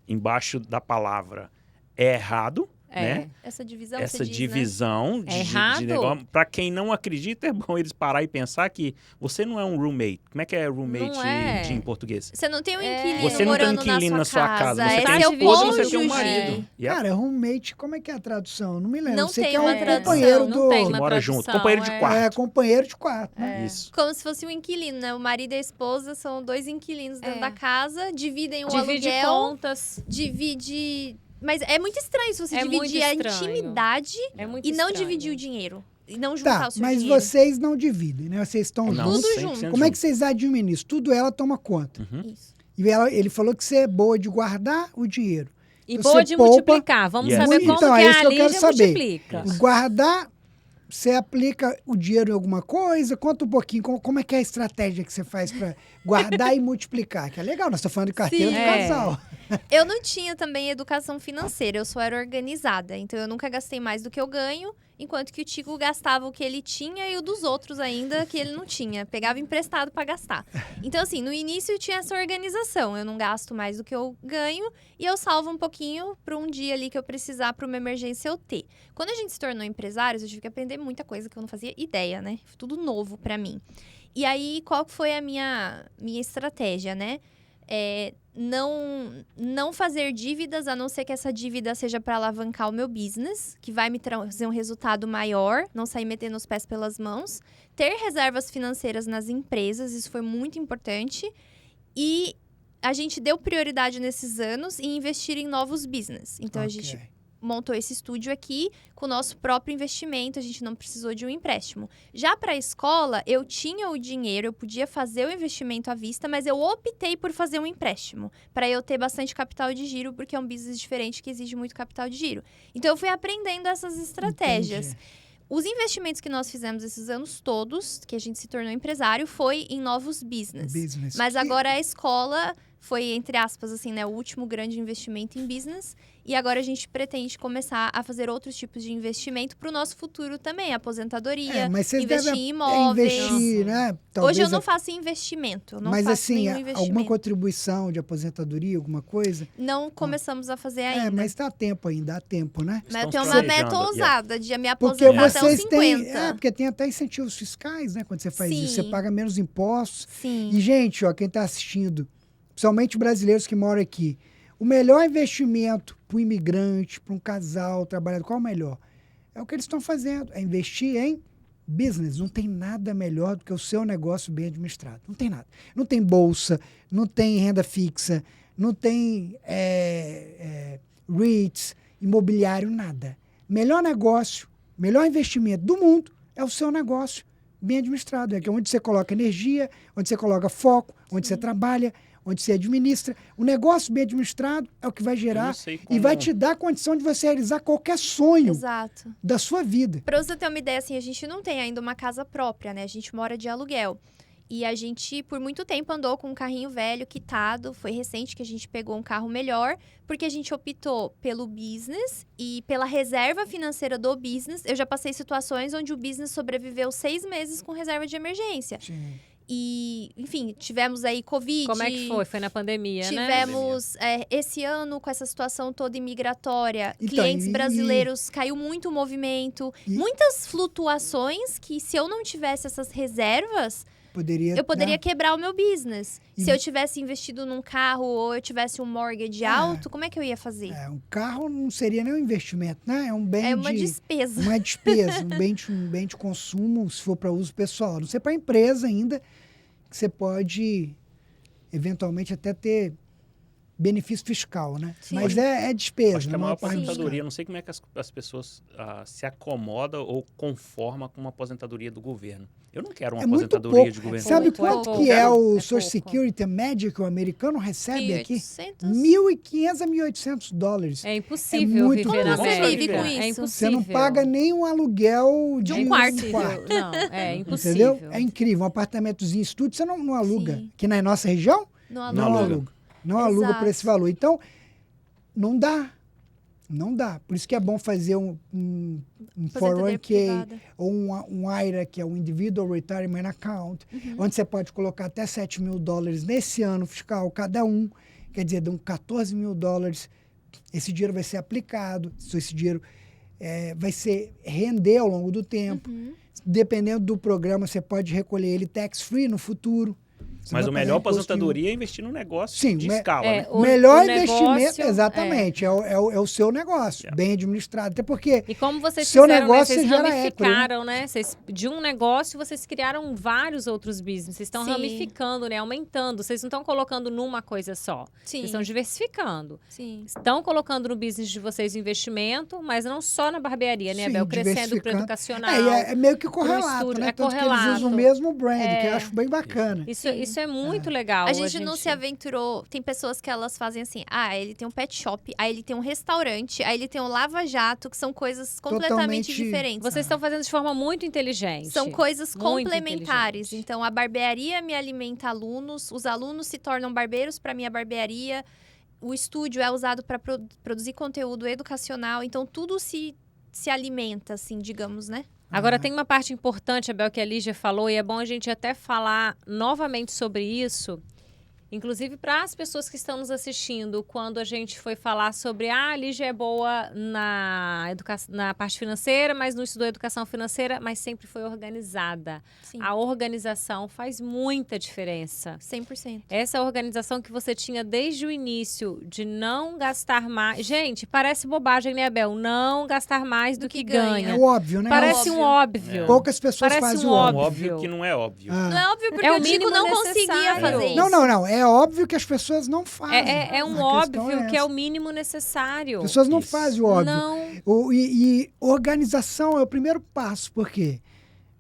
embaixo da palavra, é errado, né? Essa divisão, Essa você diz, divisão É errado? de negócio. Pra quem não acredita, é bom eles parar e pensar que você não é um roommate. Como é que é roommate Não é. em português? Você não tem um É. inquilino Você não tem um morando inquilino na sua casa. Você É tem seu esposa, cônjuge. você tem um marido. Yep. Cara, roommate, como é que é a tradução? Não me lembro. Não Você tem que é uma um tradução. companheiro Não do... tem uma Mora tradução, junto. Companheiro de quarto. É, companheiro de quarto, né? Isso. Como se fosse um inquilino, né? O marido e a esposa são dois inquilinos dentro É. da casa, dividem o Divide aluguel, contas. divide... Mas é muito estranho se você É muito dividir a estranho. intimidade É muito e não estranho. dividir o dinheiro. E não juntar Tá, o seu mas dinheiro. vocês não dividem, né? Vocês estão Não, juntos. Tudo 100% junto. Como é que vocês administram? Tudo ela toma conta. Isso. E ele falou que você é boa de guardar o dinheiro. E Você boa de poupa- multiplicar. Vamos Yes. saber como Então, que é isso a que eu quero Lígia saber. multiplica. Isso. Guardar, você aplica o dinheiro em alguma coisa? Conta um pouquinho, como é que é a estratégia que você faz para guardar e multiplicar? Que é legal, nós estamos falando de carteira Sim. do É. casal. Eu não tinha também educação financeira, eu só era organizada. Então eu nunca gastei mais do que eu ganho, enquanto que o Tico gastava o que ele tinha e o dos outros ainda que ele não tinha. Pegava emprestado para gastar. Então, assim, no início eu tinha essa organização. Eu não gasto mais do que eu ganho e eu salvo um pouquinho para um dia ali que eu precisar, para uma emergência eu ter. Quando a gente se tornou empresários, eu tive que aprender muita coisa que eu não fazia ideia, né? Tudo novo para mim. E aí, qual que foi a minha estratégia, né? Não fazer dívidas, a não ser que essa dívida seja para alavancar o meu business, que vai me trazer um resultado maior, não sair metendo os pés pelas mãos. Ter reservas financeiras nas empresas, isso foi muito importante. E a gente deu prioridade nesses anos em investir em novos business. Então, a gente montou esse estúdio aqui com o nosso próprio investimento, a gente não precisou de um empréstimo. Já para a escola, eu tinha o dinheiro, eu podia fazer o investimento à vista, mas eu optei por fazer um empréstimo, para eu ter bastante capital de giro, porque é um business diferente que exige muito capital de giro. Então, eu fui aprendendo essas estratégias. Entendi. Os investimentos que nós fizemos esses anos todos, que a gente se tornou empresário, foi em novos business. Mas Que- agora a escola foi, entre aspas, assim, né, o último grande investimento em business. E agora a gente pretende começar a fazer outros tipos de investimento para o nosso futuro também. Aposentadoria, mas vocês investir devem em imóveis. investir, né? Hoje Talvez eu não faço investimento, eu não mas faço assim, nenhum alguma investimento. contribuição de aposentadoria, alguma coisa? Não começamos a fazer ainda. Mas dá tempo ainda, dá tempo, né? Mas eu Estão tenho uma planejando, meta ousada de me Porque aposentar até os vocês têm. 50. Porque tem até incentivos fiscais, né? Quando você faz isso. Você Sim. paga menos impostos. Sim. E, gente, ó, quem está assistindo, principalmente brasileiros que moram aqui, o melhor investimento para um imigrante, para um casal, trabalhador, qual é o melhor? É o que eles estão fazendo, é investir em business. Não tem nada melhor do que o seu negócio bem administrado. Não tem nada. Não tem bolsa, não tem renda fixa, não tem REITs, imobiliário, nada. Melhor negócio, melhor investimento do mundo é o seu negócio bem administrado. É que é onde você coloca energia, onde você coloca foco, onde você trabalha, onde você administra. O negócio bem administrado é o que vai Eu gerar não sei e como- vai te dar a condição de você realizar qualquer sonho Exato. da sua vida. Pra você ter uma ideia, assim, a gente não tem ainda uma casa própria, né? A gente mora de aluguel. E a gente, por muito tempo, andou com um carrinho velho, quitado. Foi recente que a gente pegou um carro melhor, porque a gente optou pelo business e pela reserva financeira do business. Eu já passei situações onde o business sobreviveu 6 meses com reserva de emergência. E, enfim, tivemos aí Covid. Como é que foi? Foi na pandemia, né? Tivemos esse ano com essa situação toda imigratória, Então, clientes e- brasileiros, caiu muito o movimento, E- muitas flutuações que se eu não tivesse essas reservas, poderia... Eu poderia né? quebrar o meu business. E- Se eu tivesse investido num carro ou eu tivesse um mortgage alto, como é que eu ia fazer? Um carro não seria nem um investimento, né? É um bem É uma de... despesa. Uma despesa, um bem de consumo, se for para uso pessoal. Não sei para empresa ainda, que você pode, eventualmente, até ter benefício fiscal, né? Sim. Mas é despesa. Acho que a na maior parte dos aposentadoria, casos. não sei como é que as pessoas se acomodam ou conformam com uma aposentadoria do governo. Eu não quero uma É muito aposentadoria pouco. de governo. Sabe Pouco, é quanto pouco. que é o É Social pouco. Security, a média que o americano recebe aqui? 1.800? $1.500 a $1.800. É impossível muito viver na pouco. Como você América. vive com É isso? impossível. Você não paga nem um aluguel De de um quarto. Não, é impossível. Entendeu? É incrível. Um apartamentozinho estúdio, você não aluga. Sim. Aqui na nossa região, Não não aluga. aluga. Não aluga por Exato. esse valor. Então, não dá. Não dá. Por isso que é bom fazer um Aposentadoria 401k privada. ou um IRA, que é o Individual Retirement Account, onde você pode colocar até $7.000 nesse ano fiscal, cada um. Quer dizer, dão $14.000. Esse dinheiro vai ser aplicado, esse dinheiro vai ser render ao longo do tempo. Dependendo do programa, você pode recolher ele tax-free no futuro. Você Mas vai o pagar melhor imposto aposentadoria é investir num negócio Sim, de me- escala, É, né? o melhor negócio, investimento, exatamente, é o seu negócio, Yeah. bem administrado. Até porque E como vocês Seu fizeram, negócio, né? Vocês você gera ramificaram, né? De um negócio, vocês criaram vários outros business. Vocês estão Sim. ramificando, né? Aumentando. Vocês não estão colocando numa coisa só. Sim. Vocês estão diversificando. Sim. Estão colocando no business de vocês investimento, mas não só na barbearia, né, Sim, Abel? Crescendo para diversificando. educacional. é meio que correlato, estúdio, né? é Tanto que eles usam correlato. o mesmo brand, que eu acho bem bacana. Isso é muito legal. A gente não se aventurou. Tem pessoas que elas fazem assim: ele tem um pet shop, aí ele tem um restaurante, aí ele tem um lava-jato, que são coisas completamente Totalmente- diferentes. Vocês estão fazendo de forma muito inteligente. São coisas Muito complementares. inteligente. Então, a barbearia me alimenta alunos, os alunos se tornam barbeiros para minha barbearia, o estúdio é usado para produzir conteúdo educacional. Então, tudo se alimenta, assim, digamos, né? Agora, tem uma parte importante, Abel, que a Lígia falou, e é bom a gente até falar novamente sobre isso, inclusive para as pessoas que estão nos assistindo, quando a gente foi falar sobre a Lígia é boa na parte financeira, mas não estudou educação financeira, mas sempre foi organizada. Sim. A organização faz muita diferença. 100%. Essa organização que você tinha desde o início de não gastar mais. Gente, parece bobagem, né, Abel? Não gastar mais do que ganha. É o óbvio, né? Parece um Óbvio. óbvio. Poucas pessoas Parece fazem um o Um óbvio. óbvio que não é óbvio. Ah. Não é óbvio porque É o o Tico mínimo não conseguia necessário. fazer isso. Não. É óbvio que as pessoas não fazem. É um A questão óbvio que é essa. o mínimo necessário. As pessoas não Isso. fazem o óbvio. Não. E organização é o primeiro passo, porque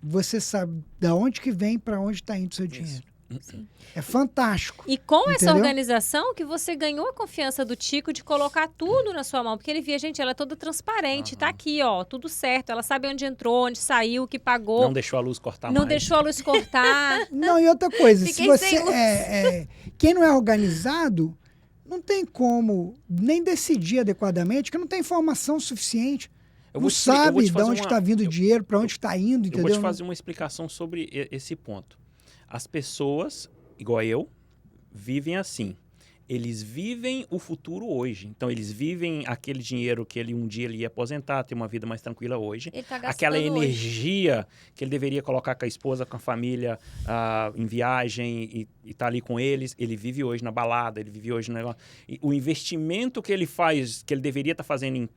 você sabe da onde que vem para onde está indo o seu dinheiro. Sim. É fantástico. E com essa Entendeu? organização que você ganhou a confiança do Tico de colocar tudo na sua mão. Porque ele via, gente, ela é toda transparente. Tá aqui, ó, tudo certo. Ela sabe onde entrou, onde saiu, o que pagou. Não deixou a luz cortar Não mais. deixou a luz cortar. Não, e outra coisa, se Fiquei você sem luz. quem não é organizado, não tem como nem decidir adequadamente, porque não tem informação suficiente. Eu Não vou te expli- eu vou sabe te de fazer onde uma- está vindo o dinheiro, para onde está indo, Eu entendeu? vou te fazer uma explicação sobre esse ponto. As pessoas, igual eu, vivem assim. Eles vivem o futuro hoje. Então, eles vivem aquele dinheiro que um dia ele ia aposentar, ter uma vida mais tranquila hoje. Ele tá gastando Aquela hoje. energia que ele deveria colocar com a esposa, com a família, em viagem e tá ali com eles, ele vive hoje na balada, ele vive hoje o investimento que ele faz, que ele deveria estar fazendo em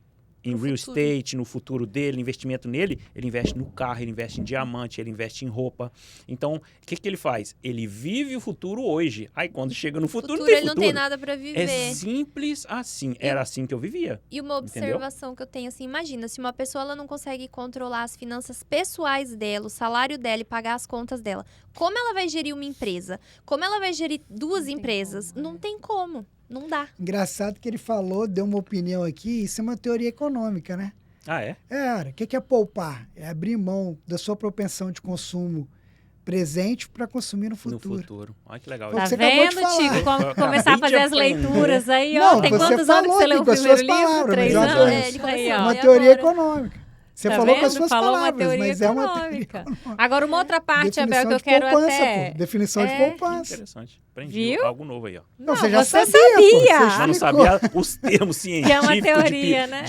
No real futuro. estate, no futuro dele, investimento nele, ele investe no carro, ele investe em diamante, ele investe em roupa. Então, o que ele faz? Ele vive o futuro hoje. Aí, quando chega no futuro, não tem ele futuro. não tem nada para viver. É simples assim. Era assim que eu vivia. E uma observação que eu tenho, assim, imagina, se uma pessoa ela não consegue controlar as finanças pessoais dela, o salário dela e pagar as contas dela, como ela vai gerir uma empresa? Como ela vai gerir duas tem empresas? como, Não tem como. Não dá. Engraçado que ele falou, deu uma opinião aqui, isso é uma teoria econômica, né? Ah, é? O que é poupar? É abrir mão da sua propensão de consumo presente para consumir no futuro. No futuro. Olha que legal. Foi o Tá que você acabou de vendo, falar. Tico? Como Eu começar a acabei de fazer as aprender. leituras aí, ó. Não, Tem você quantos anos falou que você leu o aqui com as primeiro suas livro? palavras, 3 mas eu anos? adorei. Ele Aí, ó. Uma E teoria agora? econômica. Você Tá falou com vendo? as suas Falou uma palavras, teoria mas é uma teoria econômica. econômica. Agora, uma outra parte, Abel, que eu de quero poupança, até... pô. Definição de É. poupança. Interessante. Aprendi Viu? algo novo aí, ó. Não, você já você sabia, pô. sabia. Você Mas não explicou. sabia os termos científicos. Que é uma teoria, né?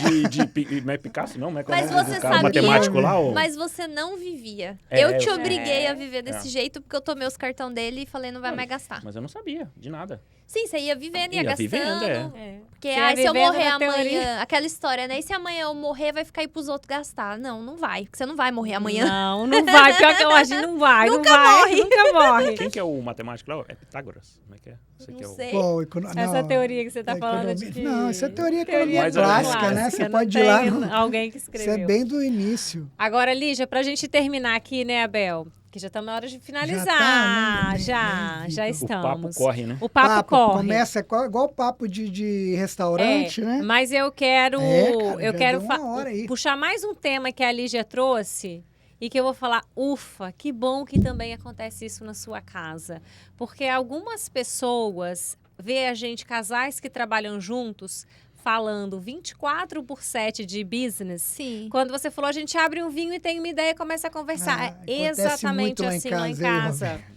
Não é Picasso, não? Não é Mas qual é? você O cara sabia, matemático lá, ó. Mas você não vivia. É, eu te eu- obriguei a viver desse É. jeito porque eu tomei os cartão dele e falei, não vai mais gastar. Mas eu não sabia de nada. Sim, você ia vivendo, ia Ia gastando. vivendo, É. Porque, Você ia se eu vivendo morrer na amanhã, teoria. aquela história, né? E se amanhã eu morrer, vai ficar aí pros outros gastar. Não, não vai. Porque você não vai morrer amanhã. Não vai. Pior que eu acho, não vai. Nunca não vai, morre. Nunca morre. Quem que é o matemático lá? É Pitágoras? Como é que é? Esse aqui Não é o- sei. Pô, Essa não, teoria que você tá é falando de economia. que... Não, isso é teoria econômica Mas clássica, né? Você não pode ir lá. tem no- alguém que Isso escreveu. é bem do início. Agora, Lígia, pra gente terminar aqui, né, Abel? Que já estamos na hora de finalizar. tá, Já, nem vi. já O estamos. papo corre, né? O papo corre. Começa igual papo de restaurante, né? Mas eu quero, Cara, eu já quero deu uma hora aí. puxar mais um tema que a Lígia trouxe e que eu vou falar, ufa, que bom que também acontece isso na sua casa. Porque algumas pessoas vê a gente, casais que trabalham juntos, falando 24/7 de business. Sim. Quando você falou, a gente abre um vinho e tem uma ideia e começa a conversar. É acontece exatamente muito lá em assim lá em casa, aí, casa. Roberto.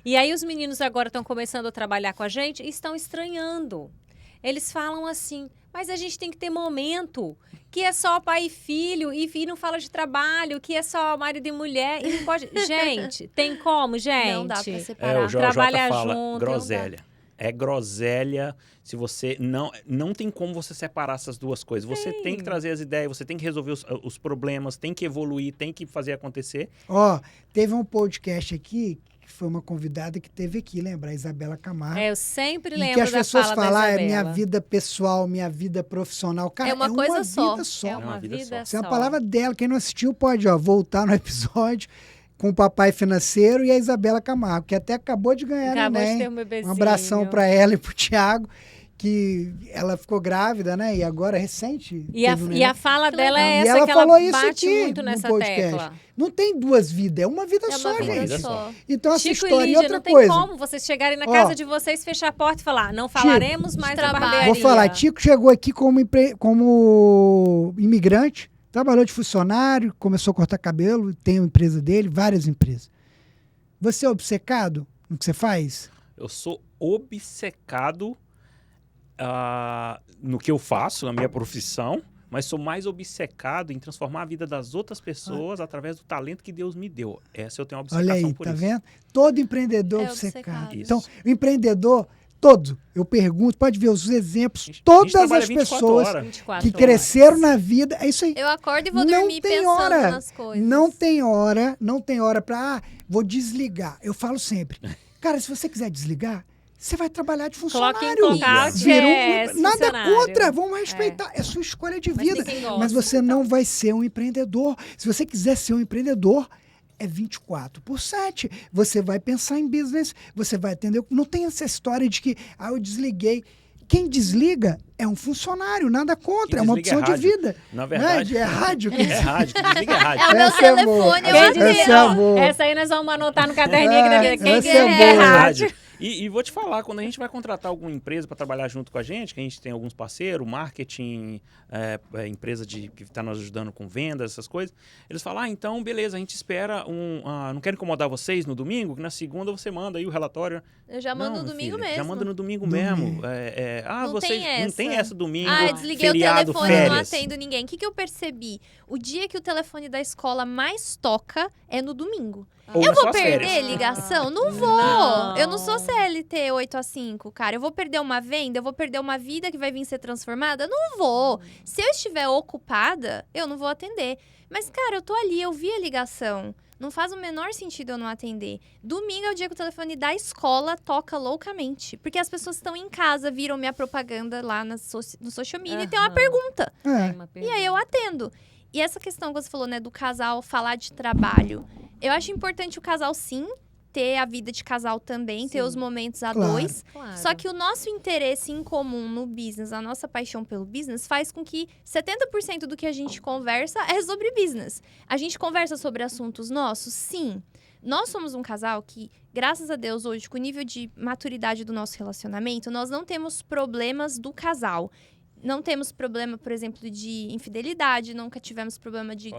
E aí os meninos agora estão começando a trabalhar com a gente e estão estranhando. Eles falam assim, mas a gente tem que ter momento, que é só pai e filho, e não fala de trabalho, que é só marido e mulher, e não pode... Gente, tem como, gente? Não dá pra É, separar. o JJ Trabalhar fala junto, groselha. É groselha se você... Não tem como você separar essas duas coisas. Você tem que trazer as ideias, você tem que resolver os problemas, tem que evoluir, tem que fazer acontecer. Ó, teve um podcast aqui, que foi uma convidada que teve aqui, lembra? A Isabela Camargo. É, eu sempre E lembro que as da pessoas fala da falam, Isabela. minha vida pessoal, minha vida profissional. Cara, É uma coisa só. vida só. É uma vida só. Isso é uma palavra dela. Quem não assistiu pode voltar no episódio com o Papai Financeiro e a Isabela Camargo, que até acabou de ganhar Acabou de neném. ter um bebezinho. Um abração para ela e pro Thiago, que ela ficou grávida, né? E agora, recente. E a, teve um e neném. a fala Que dela é legal. E essa, ela que ela falou isso bate aqui muito no nessa podcast. tecla. Não tem duas vidas, é uma vida É só, uma vida gente. só. Então, essa Chico história. e E Lígia, outra não tem coisa. como vocês chegarem na Ó, casa de vocês, fechar a porta e falar, não falaremos mais da trabalho. barbearia. Vou falar, Tico chegou aqui como imigrante, trabalhou de funcionário, começou a cortar cabelo, tem uma empresa dele, várias empresas. Você é obcecado no que você faz? Eu sou obcecado no que eu faço, na minha profissão, mas sou mais obcecado em transformar a vida das outras pessoas através do talento que Deus me deu. Essa eu tenho uma obcecação Olha aí, por tá isso. vendo? Todo empreendedor É obcecado. obcecado. Então, Isso. o empreendedor, todo, eu pergunto, pode ver os exemplos, A gente todas trabalha as 24 pessoas horas. 24 que horas. cresceram na vida, é isso aí. Eu acordo e vou Não dormir tem pensando hora. nas coisas. Não tem hora para, vou desligar. Eu falo sempre, cara, se você quiser desligar, você vai trabalhar de funcionário. Clock in, clock out Vira é nada funcionário. contra, vamos respeitar. É sua escolha de Mas vida. tem quem gosta, Mas você não vai ser um empreendedor. Se você quiser ser um empreendedor, é 24/7. Você vai pensar em business, você vai atender. Não tem essa história de que, eu desliguei. Quem desliga é um funcionário, nada contra, Quem é uma desliga opção é de rádio. vida. Na verdade, É rádio. é rádio. Quem desliga é rádio. É o meu Essa é boa. telefone, eu Quem atendo. diria, Essa é ó, boa. essa aí nós vamos anotar no caderninho aqui da vida. Quem essa quer é boa. rádio. E vou te falar, quando a gente vai contratar alguma empresa para trabalhar junto com a gente, que a gente tem alguns parceiros, marketing, empresa que está nos ajudando com vendas, essas coisas, eles falam, então, beleza, a gente espera não quero incomodar vocês no domingo, que na segunda você manda aí o relatório. Eu já mando Não, no domingo filha, mesmo. Já manda no domingo Domingo. mesmo. Não Vocês tem não tem essa. essa domingo, Ah, eu desliguei feriado, o telefone e não férias. atendo ninguém. O que eu percebi? O dia que o telefone da escola mais toca é no domingo. Ou Eu nas vou suas perder férias. ligação? Não vou. Não. Eu não sou CLT 8 a 5, cara. Eu vou perder uma venda? Eu vou perder uma vida que vai vir ser transformada? Não vou. Se eu estiver ocupada, eu não vou atender. Mas, cara, eu tô ali, eu vi a ligação. Não faz o menor sentido eu não atender. Domingo é o dia que o telefone da escola toca loucamente. Porque as pessoas estão em casa, viram minha propaganda lá no social media e tem uma Aham. pergunta. É. Uma E aí eu atendo. E essa questão que você falou, né, do casal falar de trabalho. Eu acho importante o casal, sim, ter a vida de casal também, ter Sim. os momentos a Claro. dois. Claro. Só que o nosso interesse em comum no business, a nossa paixão pelo business, faz com que 70% do que a gente conversa é sobre business. A gente conversa sobre assuntos nossos? Sim. Nós somos um casal que, graças a Deus, hoje, com o nível de maturidade do nosso relacionamento, nós não temos problemas do casal. Não temos problema, por exemplo, de infidelidade, nunca tivemos problema de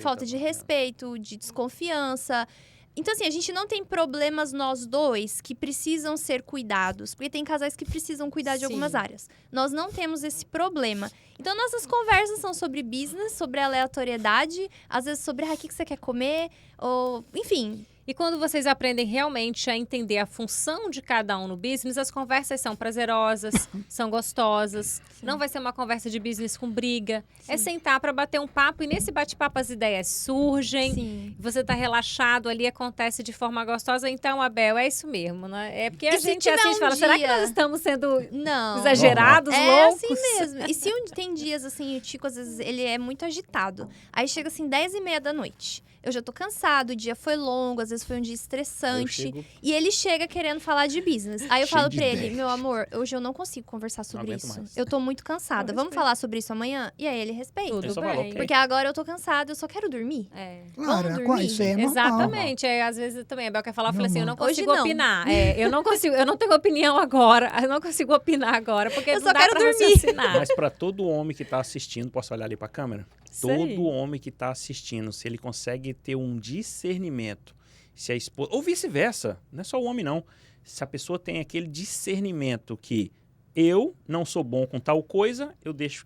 falta de respeito, de desconfiança. Então, assim, a gente não tem problemas nós dois que precisam ser cuidados. Porque tem casais que precisam cuidar de algumas áreas. Nós não temos esse problema. Então, nossas conversas são sobre business, sobre aleatoriedade. Às vezes sobre, o que você quer comer? Ou, enfim... E quando vocês aprendem realmente a entender a função de cada um no business, as conversas são prazerosas, são gostosas. Sim. Não vai ser uma conversa de business com briga. É sentar para bater um papo e nesse bate-papo as ideias surgem. Sim. Você tá relaxado ali, acontece de forma gostosa. Então, Abel, é isso mesmo, né? É porque a E se gente tiver assiste e um fala, será que dia- nós estamos sendo Não. exagerados, É loucos? assim mesmo. E se tem dias, assim, o Tico, às vezes, ele é muito agitado. Aí chega, assim, 10h30 da noite. Eu já tô cansado, o dia foi longo, às vezes foi um dia estressante. E ele chega querendo falar de business. Aí eu Cheio falo de pra ele, ideias. meu amor, hoje eu não consigo conversar sobre aguento isso. mais. Eu tô muito cansada. Eu Vamos respeito. falar sobre isso amanhã? E aí ele respeita. Tudo Ele só bem. fala, ok. Porque agora eu tô cansada, eu só quero dormir. É. Claro, Vamos dormir? isso aí é normal. Exatamente. É, às vezes também a Bel quer falar, eu falei assim, eu não Normal. consigo Hoje não. opinar. Eu não tenho opinião agora. Eu não consigo opinar agora, porque Eu não só dá quero pra dormir. raciocinar. Mas para todo homem que está assistindo, posso olhar ali para a câmera? Sei. Todo homem que está assistindo, se ele consegue ter um discernimento, se a esposa, ou vice-versa, não é só o homem não, se a pessoa tem aquele discernimento que eu não sou bom com tal coisa, eu deixo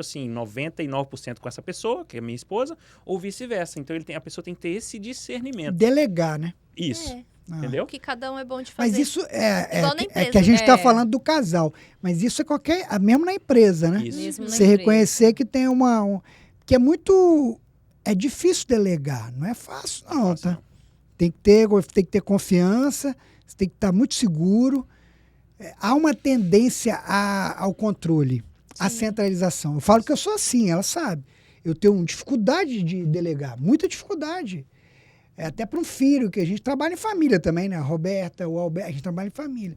assim 99% com essa pessoa, que é minha esposa, ou vice-versa. Então a pessoa tem que ter esse discernimento. Delegar, né? Isso, É, entendeu? o que cada um é bom de fazer. Mas isso Igual na é empresa. que a gente está É. falando do casal. Mas isso é mesmo na empresa, né? Isso. Mesmo na Você empresa. reconhecer que tem que é muito... É difícil delegar, não é fácil não, tá? Tem que ter confiança, você tem que estar muito seguro. Há uma tendência ao controle, à centralização. Eu falo que eu sou assim, ela sabe. Eu tenho dificuldade de delegar, muita dificuldade. Até para um filho, que a gente trabalha em família também, né? A Roberta, o Alberto, a gente trabalha em família.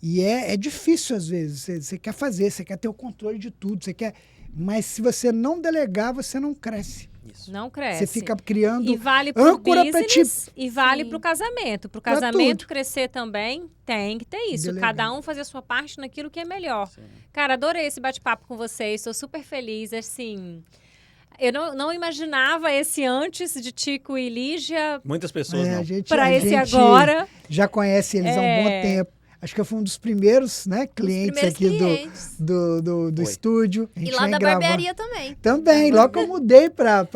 E é difícil às vezes. Você quer fazer, você quer ter o controle de tudo, você quer... Mas se você não delegar, você não cresce. Isso. Não cresce. Você fica criando E vale pro âncora pra business e vale Sim. pro casamento. Pro Pra casamento tudo. crescer também, tem que ter isso. Delegar. Cada um fazer a sua parte naquilo que é melhor. Sim. Cara, adorei esse bate-papo com vocês. Estou super feliz, assim... Eu não imaginava esse antes de Tico e Lígia Muitas pessoas a não. gente, para a esse gente agora. já conhece eles há um bom tempo. Acho que eu fui um dos primeiros, né, clientes Primeiros aqui clientes. do Foi. estúdio. A gente E lá vem da gravar. barbearia também. Também, logo que eu mudei pra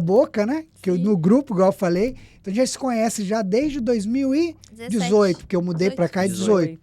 Boca, né? Que Sim. no grupo, igual eu falei. Então a gente se conhece já desde 2018, porque eu mudei pra cá em 18,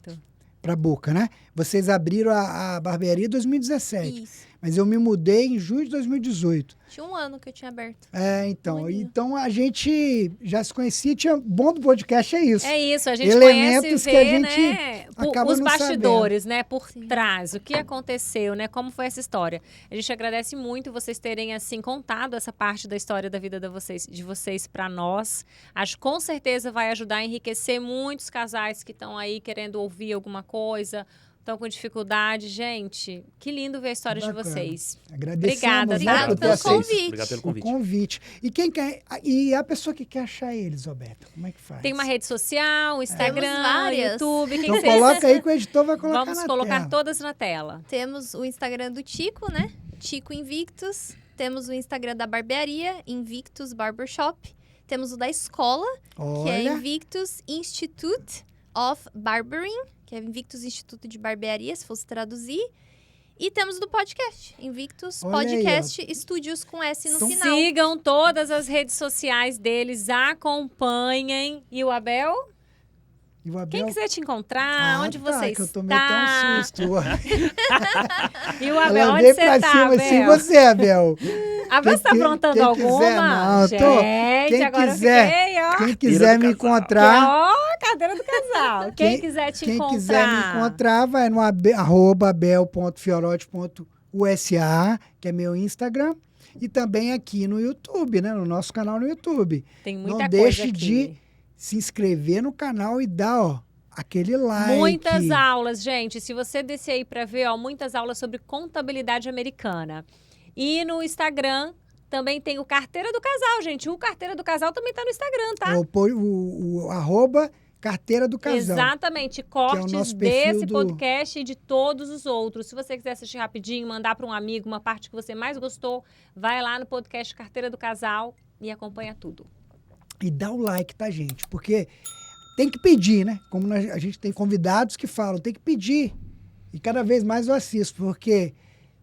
pra Boca, né? Vocês abriram a barbearia em 2017. Isso. Mas eu me mudei em junho de 2018. Tinha um ano que eu tinha aberto. Então. Maneiro. Então a gente já se conhecia. Tinha bom do podcast é isso. É isso, a gente Elementos conhece e que a vê, gente né, acaba os não bastidores, né, por Sim. trás, o que aconteceu, né, como foi essa história. A gente agradece muito vocês terem, assim, contado essa parte da história da vida de vocês para nós. Acho que com certeza vai ajudar a enriquecer muitos casais que estão aí querendo ouvir alguma coisa, estão com dificuldade. Gente, que lindo ver a história de Bacana. vocês. Agradecemos, Obrigada, né, Obrigada por ter pelo aceito convite. Obrigado pelo o convite. convite. E quem quer, e a pessoa que quer achar eles, Roberto, como é que faz? Tem uma rede social, Instagram, Temos várias. YouTube, quem Então que vocês... coloca aí que o editor vai colocar Vamos na colocar tela. todas na tela. Temos o Instagram do Tico, né? Tico Invictus. Temos o Instagram da barbearia, Invictus Barbershop. Temos o da escola, que é Olha, Invictus Institute of Barbering, que é Invictus Instituto de Barbearia, se fosse traduzir. E temos do podcast, Invictus Olha aí, Podcast Studios com S no Então, final. Sigam todas as redes sociais deles, acompanhem. E o Abel? e o Abel... Quem quiser te encontrar, onde você que eu está? tomei até um susto. E o Ela Abel, onde veio você pra tá, cima Abel? assim, você, Abel. Abel, você tá Quem- aprontando quem alguma? quiser, não, eu tô- Gente, quem agora quiser. eu fiquei, ó. Quem quiser do me casal. encontrar, Ó, cadeira do casal. Quem quiser te quem encontrar. quiser me encontrar, vai no @abel.fiorotti.usa, que é meu Instagram, e também aqui no YouTube, né, no nosso canal no YouTube. Tem Não muita deixe coisa aqui. de se inscrever no canal e dar, ó, aquele like. Muitas aulas, gente. Se você descer aí para ver, ó, muitas aulas sobre contabilidade americana. E no Instagram também tem o Carteira do Casal, gente. O Carteira do Casal também tá no Instagram, tá? É o @carteira Carteira do Casal. Exatamente, cortes nosso perfil desse do- podcast e de todos os outros. Se você quiser assistir rapidinho, mandar para um amigo uma parte que você mais gostou, vai lá no podcast Carteira do Casal e acompanha tudo. E dá o like, tá, gente? Porque tem que pedir, né? Como a gente tem convidados que falam, tem que pedir. E cada vez mais eu assisto, porque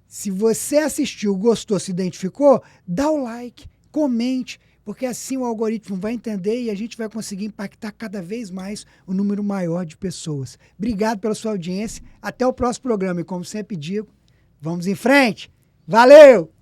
se você assistiu, gostou, se identificou, dá o like, comente, porque assim o algoritmo vai entender e a gente vai conseguir impactar cada vez mais o número maior de pessoas. Obrigado pela sua audiência. Até o próximo programa. E como sempre digo, vamos em frente. Valeu!